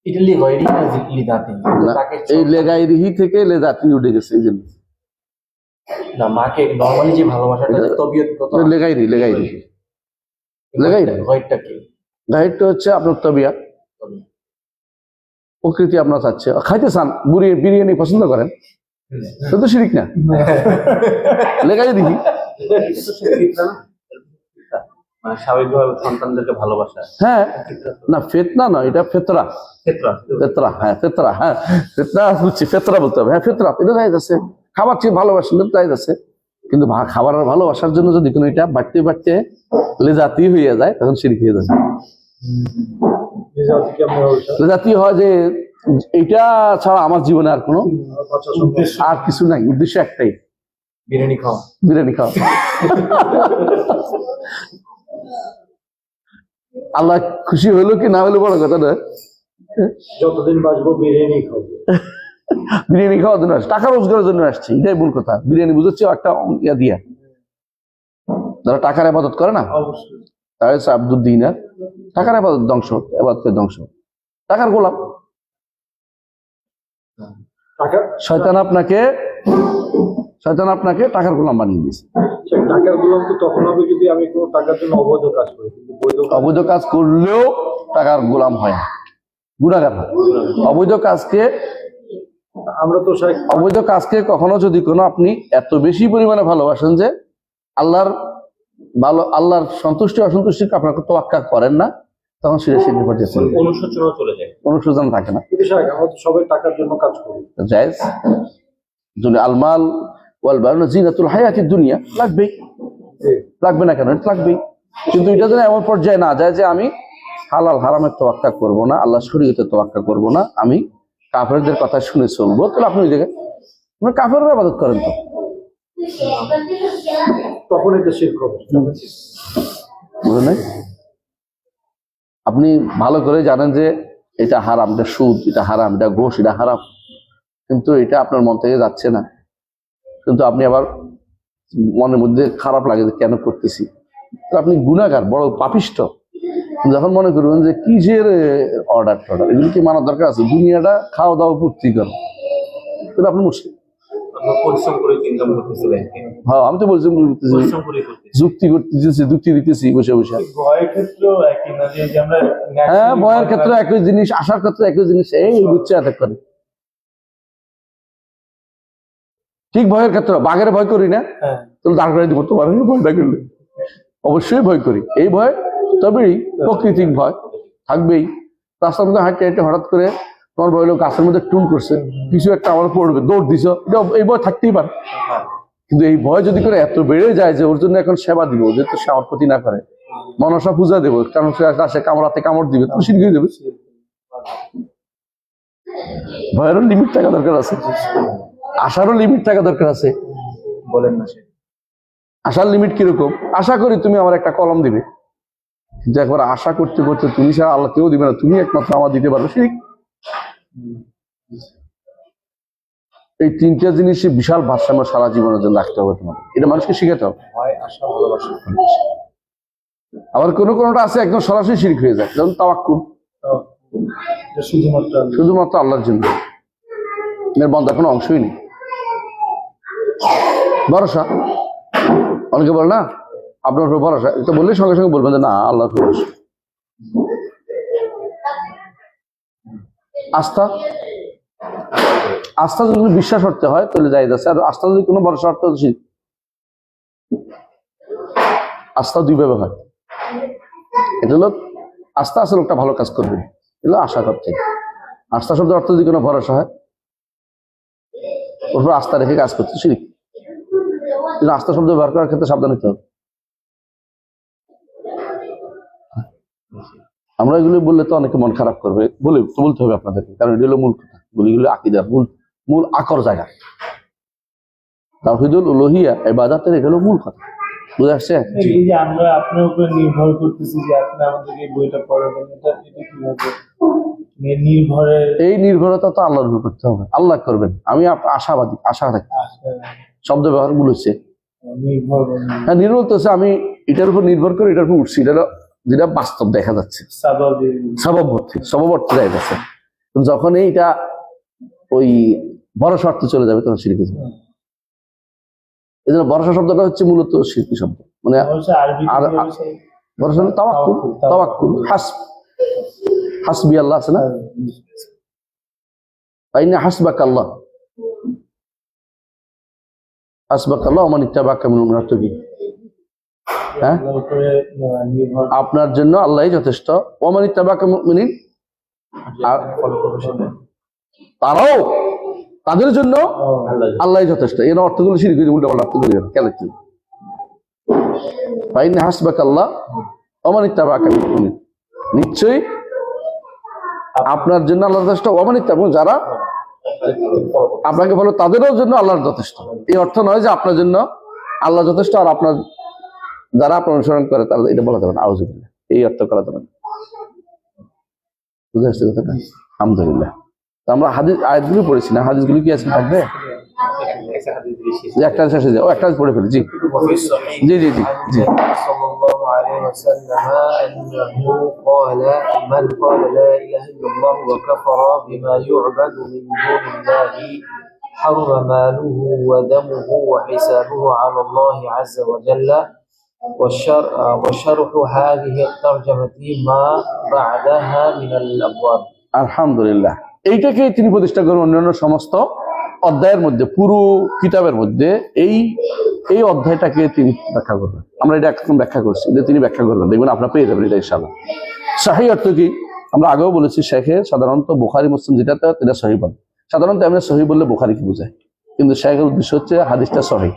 এটা লিগায়রি না লিজাতি, এই লেগাইরিহি থেকে লেজাতি উঠে গেছে, এই জন্য না। মাকে নরমালি যে ভালোবাসাটা তবিয়তগত, লেগাইরি গায়রটা কি? গাইডটা হচ্ছে আপনার তবিয়া, প্রকৃতি আপনার চাচ্ছে, খাইতে চান, বিরিয়ানি পছন্দ করেন, সেটা তো শিরক না। লেগাইরিহি মানে স্বাভাবিকভাবে সন্তানদেরকে ভালোবাসা হ্যাঁ, না ফেতনা নয়, এটা ফেতরা। ফিতরা। ফেতরা, হ্যাঁ ফেতরা, হ্যাঁ ফেতরা বুঝছি, ফেতরা বলতে হবে। হ্যাঁ ফেতরা, এটা জায়েজ আছে। খাবার ঠিক ভালোবাসলে জায়েজ আছে, কিন্তু খাবারের ভালোবাসার জন্য যদি কোনো এটা বাড়তে বাড়তে লেজাতি হয়ে যায় তখন শিরক হয়ে যায়। রেজাল্ট কেমন হবে স্যার? লেজাতি হয় যে এটা ছাড়া আমার জীবনে আর কোনো বাচ্চা সন্তান আর কিছু নাই, উদ্দেশ্য একটাই, বিরিয়ানি খাওয়া। বিরিয়ানি খাওয়া। আল্লাহ খুশি হইলো কি না হইলো বড় কথা না, যতদিন বাঁচবো বিরিয়ানি খাবো। বিরিয়ানি খাওয়ার জন্য আসছি, টাকা রোজগারের জন্য আসছি, এটাই মূল কথা। বিরিয়ানি বুঝেছি একটা ইয়া দিয়া, যারা টাকার আবাদত করে না, অবশ্যই। তারা হচ্ছে আব্দুল দিনার, টাকার আবাদত ধ্বংস, আবাদতের ধ্বংস, টাকার গোলাম। টাকা শয়তান আপনাকে টাকার গোলাম বানিয়ে দিয়েছে। সেই টাকার গোলাম তো তখন হবে যদি আমি কোনো টাকার জন্য অবৈধ কাজ করি, কিন্তু বৈধ কাজ অবৈধ কাজ করলেও টাকার গোলাম হয় না, গুনাহগার হয়। অবৈধ কাজকে কখনো যদি কোনো আপনি এত বেশি পরিমাণে ভালোবাসেন যে আল্লাহর সন্তুষ্টি অসন্তুষ্টি আপনাকে তোয়াক্কা করেন না, তখন সেটা শিরকে পর্যায়ে চলে যায়, অনুশোচনা চলে যায়। অনুশোচনা থাকে না। কিন্তু স্যার আমরা তো সবাই টাকার জন্য কাজ করি। জায়েজ, যদি আলমাল ওয়াল বানুন জিনাতুল হায়াতিদ দুনিয়া, লাগবেই, লাগবে না কেন, এটা লাগবেই। কিন্তু এটা যেন এমন পর্যায়ে না যায় যে আমি হালাল হারামের তোয়াক্কা করব না, আল্লাহ শরীয়তের তোয়াক্কা করব না, আমি কাফেরদের কথা শুনে চলবো, তাহলে আপনি ওই জায়গায় কাফেরের ইবাদত করেন, তো তখন এটা শিরক হবে। বুঝলেন নাই? আপনি ভালো করে জানেন যে এটা হারাম, এটা সুদ, এটা হারাম, এটা ঘোষ, এটা হারাম, কিন্তু এটা আপনার মন থেকে যাচ্ছে না, কিন্তু আপনি আবার মনের মধ্যে খারাপ লাগে যে কেন করতেছি, তো আপনি গুনাহগার, বড় পাপিষ্ঠ। যখন মনে করবেন যে কি যে অর্ডার এগুলো কি মানার দরকার আছে, দুনিয়াটা খাওয়া দাওয়া পূর্তি করো, কিন্তু আপনি মুশরিক। আমরা পরিশ্রম করে ইনকাম করতেছি ব্যাংকে, হ্যাঁ, আমি তো বলছি পরিশ্রম করে করতেছি। যুক্তি দিতেছি বসে বসে। ভয়ের ক্ষেত্রেও একই না, যে আমরা হ্যাঁ, ভয়ের ক্ষেত্রে একই জিনিস, আশার ক্ষেত্রে একই জিনিস, এই বুঝছে অ্যাটাক করে। ঠিক ভয়ের ক্ষেত্রে বাঘের ভয় করি না, হ্যাঁ, তাহলে দাঁড় করে দিব, তোমার ভয় না করলে অবশ্যই ভয় করি। এই ভয় তবেই প্রকৃতিক ভয়, থাকবেই। রাস্তার মধ্যে হাঁটতে হাঁটতে হঠাৎ করে তোমার ভয় হলো গাছের মধ্যে টুন করছে, কিছু একটা আমার পড়বে, দৌড় দিছ, এই ভয় থাকতেই পারে। কিন্তু এই ভয় যদি করে এত বেড়ে যায় যে ওর জন্য এখন সেবা দিব, যেহেতু সে আমার ক্ষতি না করে, মনসা পূজা দেবো, কারণ সে কামড়াতে কামড় দিবে, তুমি শিরক হয়ে দেবে। ভয়েরও লিমিট থাকা দরকার আছে, আশারও লিমিট থাকা দরকার আছে। বলেন না সে আশার লিমিট কিরকম? আশা করি তুমি আমার একটা কলম দিবে, কিন্তু একবার আশা করতে করতে তুমি ছাড়া আল্লাহ কেউ দিবে না, তুমি একমাত্র আমার দিতে পারো, শিরক। এই তিনটা জিনিসই বিশাল ভারসাম্য সারা জীবনের জন্য রাখতে হবে তোমাকে, এটা মানুষকে শিখাতে হবে। ভয়, আশা, ভালোবাসা। আবার কোনোটা আছে একদম সরাসরি শিরক হয়ে যায়, যেমন তাওয়াক্কুল, শুধুমাত্র আল্লাহর জন্য, এর বন্ধার কোনো অংশই নেই। ভরসা, অনেকে বলে না আপনার উপর ভরসা, এটা বললে সঙ্গে সঙ্গে বলবেন যে না আল্লাহর উপর ভরসা। আস্থা যদি বিশ্বাস করতে হয় তাহলে জায়েজ আছে, আর আস্থা যদি কোনো ভরসা করতে হয়, আস্থা দুইভাবে হয়। এটা হলো আস্থা আছে লোকটা ভালো কাজ করবে, এগুলো আশা করতে। আস্থা শব্দের অর্থ যদি কোনো ভরসা হয়, ওর উপর আস্থা রেখে কাজ করতে, শিরক। কিন্তু আস্থা শব্দ ব্যবহার করার ক্ষেত্রে সাবধান হতে হবে। আমরা এগুলো বললে তো অনেকে মন খারাপ করবে, বলতে হবে আপনাদেরকে, কারণ এটা হলো মূল কথা, এগুলো আকীদার মূল আকর জায়গা। তাওহীদুল উলুহিয়া, ইবাদতের এটা হলো মূল কথা, বুঝে আসছে? এই যে আমরা আপনার উপর নির্ভর করতেছি যে আপনি আমাদেরকে এই বইটা পড়াবেন, এটা কিভাবে নির্ভরের? এই নির্ভরতা তো আল্লাহর উপর করতে হবে, আল্লাহ করবেন। আমি আশাবাদী, আশা রাখি, শব্দ ব্যবহার ভুল হচ্ছে। হ্যাঁ, নির্ভর হচ্ছে, আমি এটার উপর নির্ভর করে এটার উপর উঠছি, যেটা বাস্তব দেখা যাচ্ছে, সবব অর্থে যায় যাচ্ছে। যখন এইটা ওই ভরসা অর্থে চলে যাবে তখন শিরক হয়ে যাবে। এই জন্য ভরসা শব্দটা হচ্ছে মূলত শিরকি শব্দ, মানে ভরসা তাওয়াক্কুল, হাসবি আল্লাহ আছে না, হাসবাকাল্লাহ ওয়া মান ইত্তাবা'আকা মিনাল মুনাফিকিন। হ্যাঁ আল্লাহর উপরে নির্ভর আপনার জন্য আল্লাহই যথেষ্ট। ওমান ইত্তাবা'আকা মুমিনিন, আর ফলো করবে সেটা তারাও তাদের জন্য আল্লাহ আল্লাহই যথেষ্ট। এর অর্থগুলো শিরক করে উল্টো পাল্টা অর্থ করে কেন কি ফাইন হাসবাকাল্লাহ ওমান ইত্তাবা'আকা মুমিনিন, নিশ্চয়ই আপনার জন্য আল্লাহ যথেষ্ট। ওমান ইত্তাবা', যারা আপনাকে বলো তাদেরও জন্য আল্লাহ যথেষ্ট। এই অর্থ নয় যে আপনার জন্য আল্লাহ যথেষ্ট আর আপনার যারা আপনার অনুসরণ করে তারা, এটা বলা যাবে না, আউযুবিল্লাহ, এই অর্থ করা যাবে না। বুঝে আসছে কথাটা? আলহামদুলিল্লাহ। তো আমরা হাদিস আয়াতগুলো পড়েছি না, হাদিসগুলো কি আছে থাকবে? একটা হাদিস বেশি যে একটা শেষে যায়, ও একটা পড়ে ফেলি। জি وفي الصحيح জি জি জি জি صلى الله عليه وسلم أنه قال من قال لا إله إلا الله وكفر بما يعبد من دون الله حرم ماله ودمه وحسابه على الله عز وجل. وشرح هذه الترجمة ما بعدها من الأبواب. আলহামদুলিল্লাহ। এইটাকে তিনি প্রতিষ্ঠা করেন অন্যান্য সমস্ত অধ্যায়ের মধ্যে, পুরো কিতাবের মধ্যে এই এই অধ্যায়টাকে তিনি ব্যাখ্যা করবেন। আমরা এটা এখন ব্যাখ্যা করছি, এটা তিনি ব্যাখ্যা করবেন, দেখবেন আপনারা পেয়ে যাবেন এটা ইনশাআল্লাহ। সহিহ অর্থ কি? আমরা আগেও বলেছি, শেখে সাধারণত বুখারী মুসলিম যেটাতে এটা সহিহ বলে। সাধারণত আমরা সহিহ বললে বুখারীকে বোঝায়, কিন্তু শেখের উদ্দেশ্য হচ্ছে হাদিসটা সহিহ।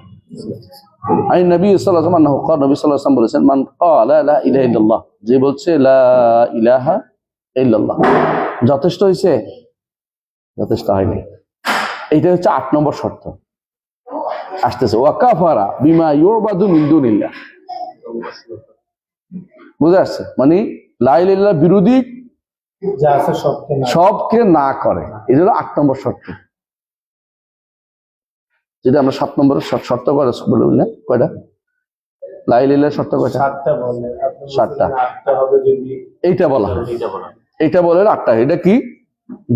আই নবী সাল্লাল্লাহু আলাইহি ওয়াসাল্লাম নবী সাল্লাল্লাহু আলাইহি ওয়াসাল্লাম বলেছেন, মান ক্বালা লা ইলাহা ইল্লাল্লাহ, যে বলছে লা ইলাহা ইল্লাল্লাহ, যথেষ্ট হয়েছে? যথেষ্ট হয়নি। এইটা হচ্ছে ৮ নম্বর শর্ত আসতেছে। ওয়া কাফারা বিমা ইউবাদু মিন দুনিল্লাহ, বুঝে আসছে? মানে লা ইলাহা ইল্লাল্লাহ বিরোধী যা আছে সবকে না করে, এটা হলো ৮ নম্বর শর্ত। যেটা আমরা ৭ নম্বরের শর্ত করে বলে না, কয়টা লা ইলাহা ইল্লাল্লাহ শর্ত কয়টা? 7টা বলে, 7টা। 8টা হবে যদি এইটা বলা হয়, এটা বলা এইটা বলে 8টা। এটা কি?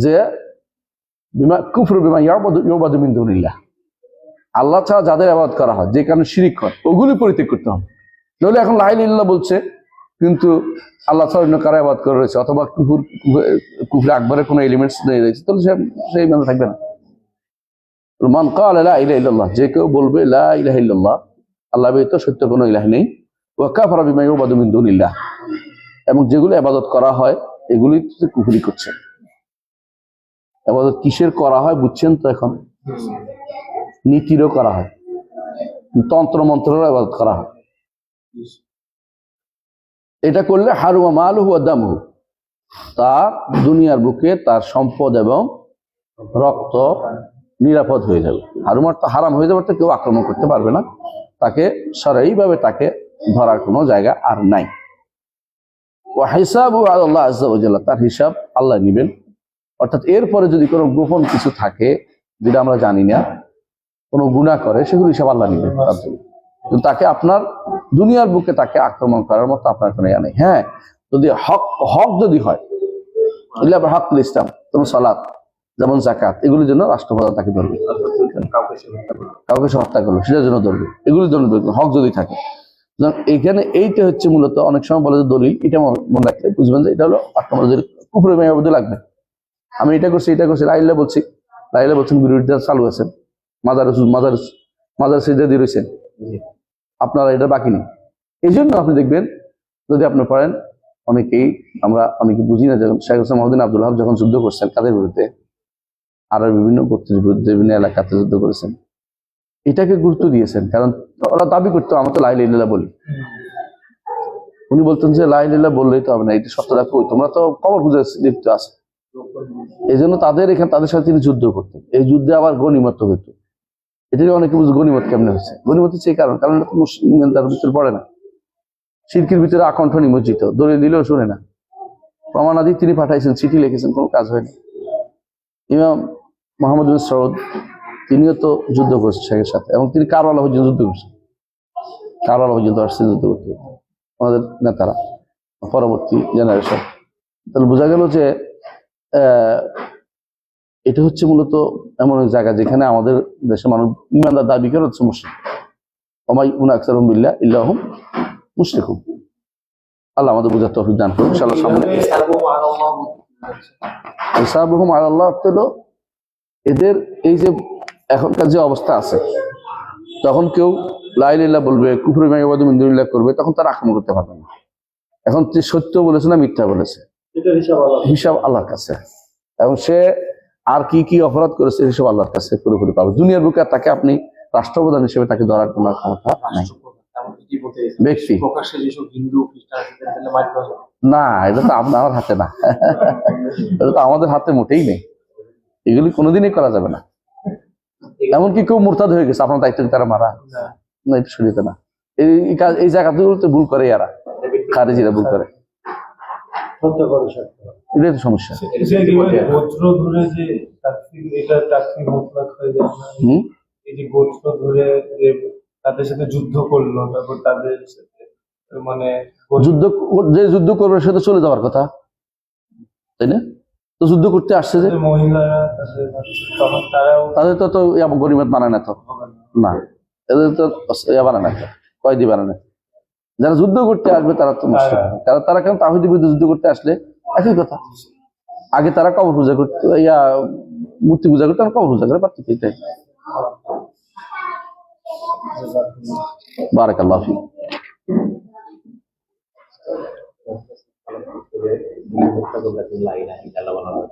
যে বিমা কুফরু বিমা ইউবাদু মিন দুনিল্লাহ, আল্লাহ ছাড়া যাদের ইবাদত করা হয়, যে কারণে শিরিক হয়, ওগুলি পরিত্যাগ করতে হবে। নইলে এখন লা ইলাহা ইল্লাল্লাহ বলছে কিন্তু আল্লাহ ছাড়া অন্য কারা ইবাদত করে রয়েছে, অথবা কুফরে আকবরের কোনো এলিমেন্টস নিয়ে রয়েছে, তাহলে সেই মানে থাকবে না। মান ক্বালা লা ইলাহা ইল্লাল্লাহ, যে কেউ বলবে লা ইলাহা ইল্লাল্লাহ, আল্লাহ ব্যতীত সত্য কোনো ইলাহ নেই, ওয়া কাফারা বিমা ইউবাদু মিন দুনিল্লাহ, এবং যেগুলো ইবাদত করা হয় এগুলি কুফরি করছে। ইবাদত কিসের করা হয় বুঝছেন তো? এখন নীতিরও করা হয়, তন্ত্র মন্ত্রেরও ইবাদত করা হয়। এটা করলে হারুমা মালুহু ওয়া দামুহু, তার দুনিয়ার বুকে তার সম্পদ এবং রক্ত নিরাপদ হয়ে যাবে। হারুমার তো হারাম হয়ে যাবে, তো কেউ আক্রমণ করতে পারবে না, তাকে সরাইভাবে তাকে ধরার কোনো জায়গা আর নাই। ওয়া হিসাবুহু আলাল্লাহ আযজা ওয়া জাল্লা, তার হিসাব আল্লাহ নেবেন। অর্থাৎ এরপরে যদি কোনো গোপন কিছু থাকে যেটা আমরা জানি না, কোনো গুনাহ করে, সেগুলো হিসাব আল্লাহ নেবেন তার জন্য। কিন্তু তাকে আপনার দুনিয়ার বুকে তাকে আক্রমণ করার মতো আপনার কোনো ইয়া নেই। হ্যাঁ, যদি হক যদি হয়, হক ইসলাম, যেমন সালাত, যেমন যাকাত, এগুলির জন্য রাষ্ট্রপ্রধান তাকে ধরবে, কাউকে সে হত্যা করলো সেটার জন্য ধরবে, এগুলির জন্য ধরবে, হক যদি থাকে। এখানে এইটা হচ্ছে মূলত অনেক সময় বলে যে দলিল, এটা মনে রাখলে বুঝবেন যে এটা হলো ৮ নম্বর দলিল। কুফরে মেয়াবুদ লাগবে, আমি এটা করছি এটা করছি, লা ইলাহা বলছি, লা ইলাহা বলছেন, বিরোধিতা চালু আছেন, মাজার সিজদা দিয়ে রয়েছেন, আপনারা এটা বাকি নেই। এই জন্য আপনি দেখবেন যদি আপনি পড়েন, অনেকে বুঝি না, যখন শেখ হোসেন মহদিন আব্দুল ওয়াহাব যখন যুদ্ধ করছেন কাদের বিরুদ্ধে, আর বিভিন্ন গোত্রের বিরুদ্ধে, বিভিন্ন এলাকাতে যুদ্ধ করেছেন, এটাকে গুরুত্ব দিয়েছেন। কারণ ওরা দাবি করতো আমরা তো লা ইলাহা ইল্লাল্লাহ বলি, উনি বলতেন যে লা ইলাহা ইল্লাল্লাহ বললেই তো হবে না, এটা সত্যটা কই, তোমরা তো কবর পূজা লিপ্ত আছে। এই জন্য তাদের সাথে তিনি যুদ্ধ করতেন। এই যুদ্ধে আবার গনিমত হইতো। এটাকে অনেকে বুঝে গনিমত কেমনে হচ্ছে। গনিমত হচ্ছে এই কারণ এটা তো মুসলিম তার ভিতরে পড়ে না, শিরকির ভিতরে আকণ্ঠ নিমজ্জিত, দলিল দিলেও শুনে না, প্রমাণাদি তিনি পাঠাইছেন, চিঠি লিখেছেন, কোনো কাজ হয়নি। ইমাম মোহাম্মদ বিন সৌদ তিনিও তো যুদ্ধ করছেন শেখের সাথে, এবং তিনি কারবালা পর্যন্ত যুদ্ধ করছেন, কারবালা পর্যন্ত আসছেন যুদ্ধ করতে আমাদের নেতারা, পরবর্তী জেনারেশন। তাহলে বোঝা গেল যে এটা হচ্ছে মূলত এমন এক জায়গা যেখানে আমাদের দেশে মানুষ ইমানদার দাবি করে হচ্ছে মুশরিক। ওমাই উনা আকসারুহুম বিল্লাহ ইল্লাহুম মুশরিকুন। আল্লাহ আমাদের বোঝার তৌফিক দান করুন ইনশাআল্লাহ। সামনে হিসাবুহুম আলাল্লাহ হলো এদের এই যে এখনকার যে অবস্থা আছে, তখন কেউ লা ইলাহা ইল্লাল্লাহ বলবে, কুফরি মাইয়াবাদু মিন দুনিল্লাহ করবে, তখন তারা আক্রমণ করতে পারবে না। এখন সে সত্য বলেছে না মিথ্যা বলেছে, এটার হিসাব আলাদা। হিসাব আল্লাহর কাছে। এবং সে আর কি কি অপরাধ করেছে হিসাব আল্লাহর কাছে পুরোপুরি পাবে। দুনিয়ার বুকে আর তাকে আপনি রাষ্ট্রপ্রধান হিসেবে তাকে ধরার কোনো ক্ষমতা নাই। ব্যক্তি প্রকাশ্যে যেসব হিন্দু খ্রিস্টান আছে তাদের মাইর করা যাবে? না, এটা তো আমার হাতে না, এটা তো আমাদের হাতে মোটেই নেই, এগুলি কোনোদিনই করা যাবে না। এমনকি কেউ মুরতাদ হয়ে গেছে, আপনার দায়িত্ব কি তারা মারা? না, এটা শরীয়তে না। এই জায়গাগুলোতে ভুল করে এরা, খারেজিরা ভুল করে, হত্যা করে সব। এটাই তো সমস্যা। গোত্র ধরে যে তাকফির, এটা তাকফির মুতলাক হয়ে যায় না? হম এই যে গোত্র ধরে যে তাদের সাথে যুদ্ধ করলো, তারপর তাদের সাথে মানে যে যুদ্ধ করবে সে তো চলে যাওয়ার কথা, তাই না? তো যুদ্ধ করতে আসছে যে মহিলারা তাদের তখন তারাও তাদের তো গরিমাত বানায় না, তো না, এদের তো বানায় না, তো কয়দি বানায় না। যারা যুদ্ধ করতে আসবে তারা তো মুশরিক। তারা কেন তাওহীদের বিরুদ্ধে যুদ্ধ করতে আসলে একই কথা। আগে তারা কবর পূজা করতো, মূর্তি পূজা করতো, কবর পূজা করে পারতো। এটাই। বারাকাল্লাহু ফিক। হত্যা করলে লা ইলাহা ইল্লাল্লাহ বলা হবে।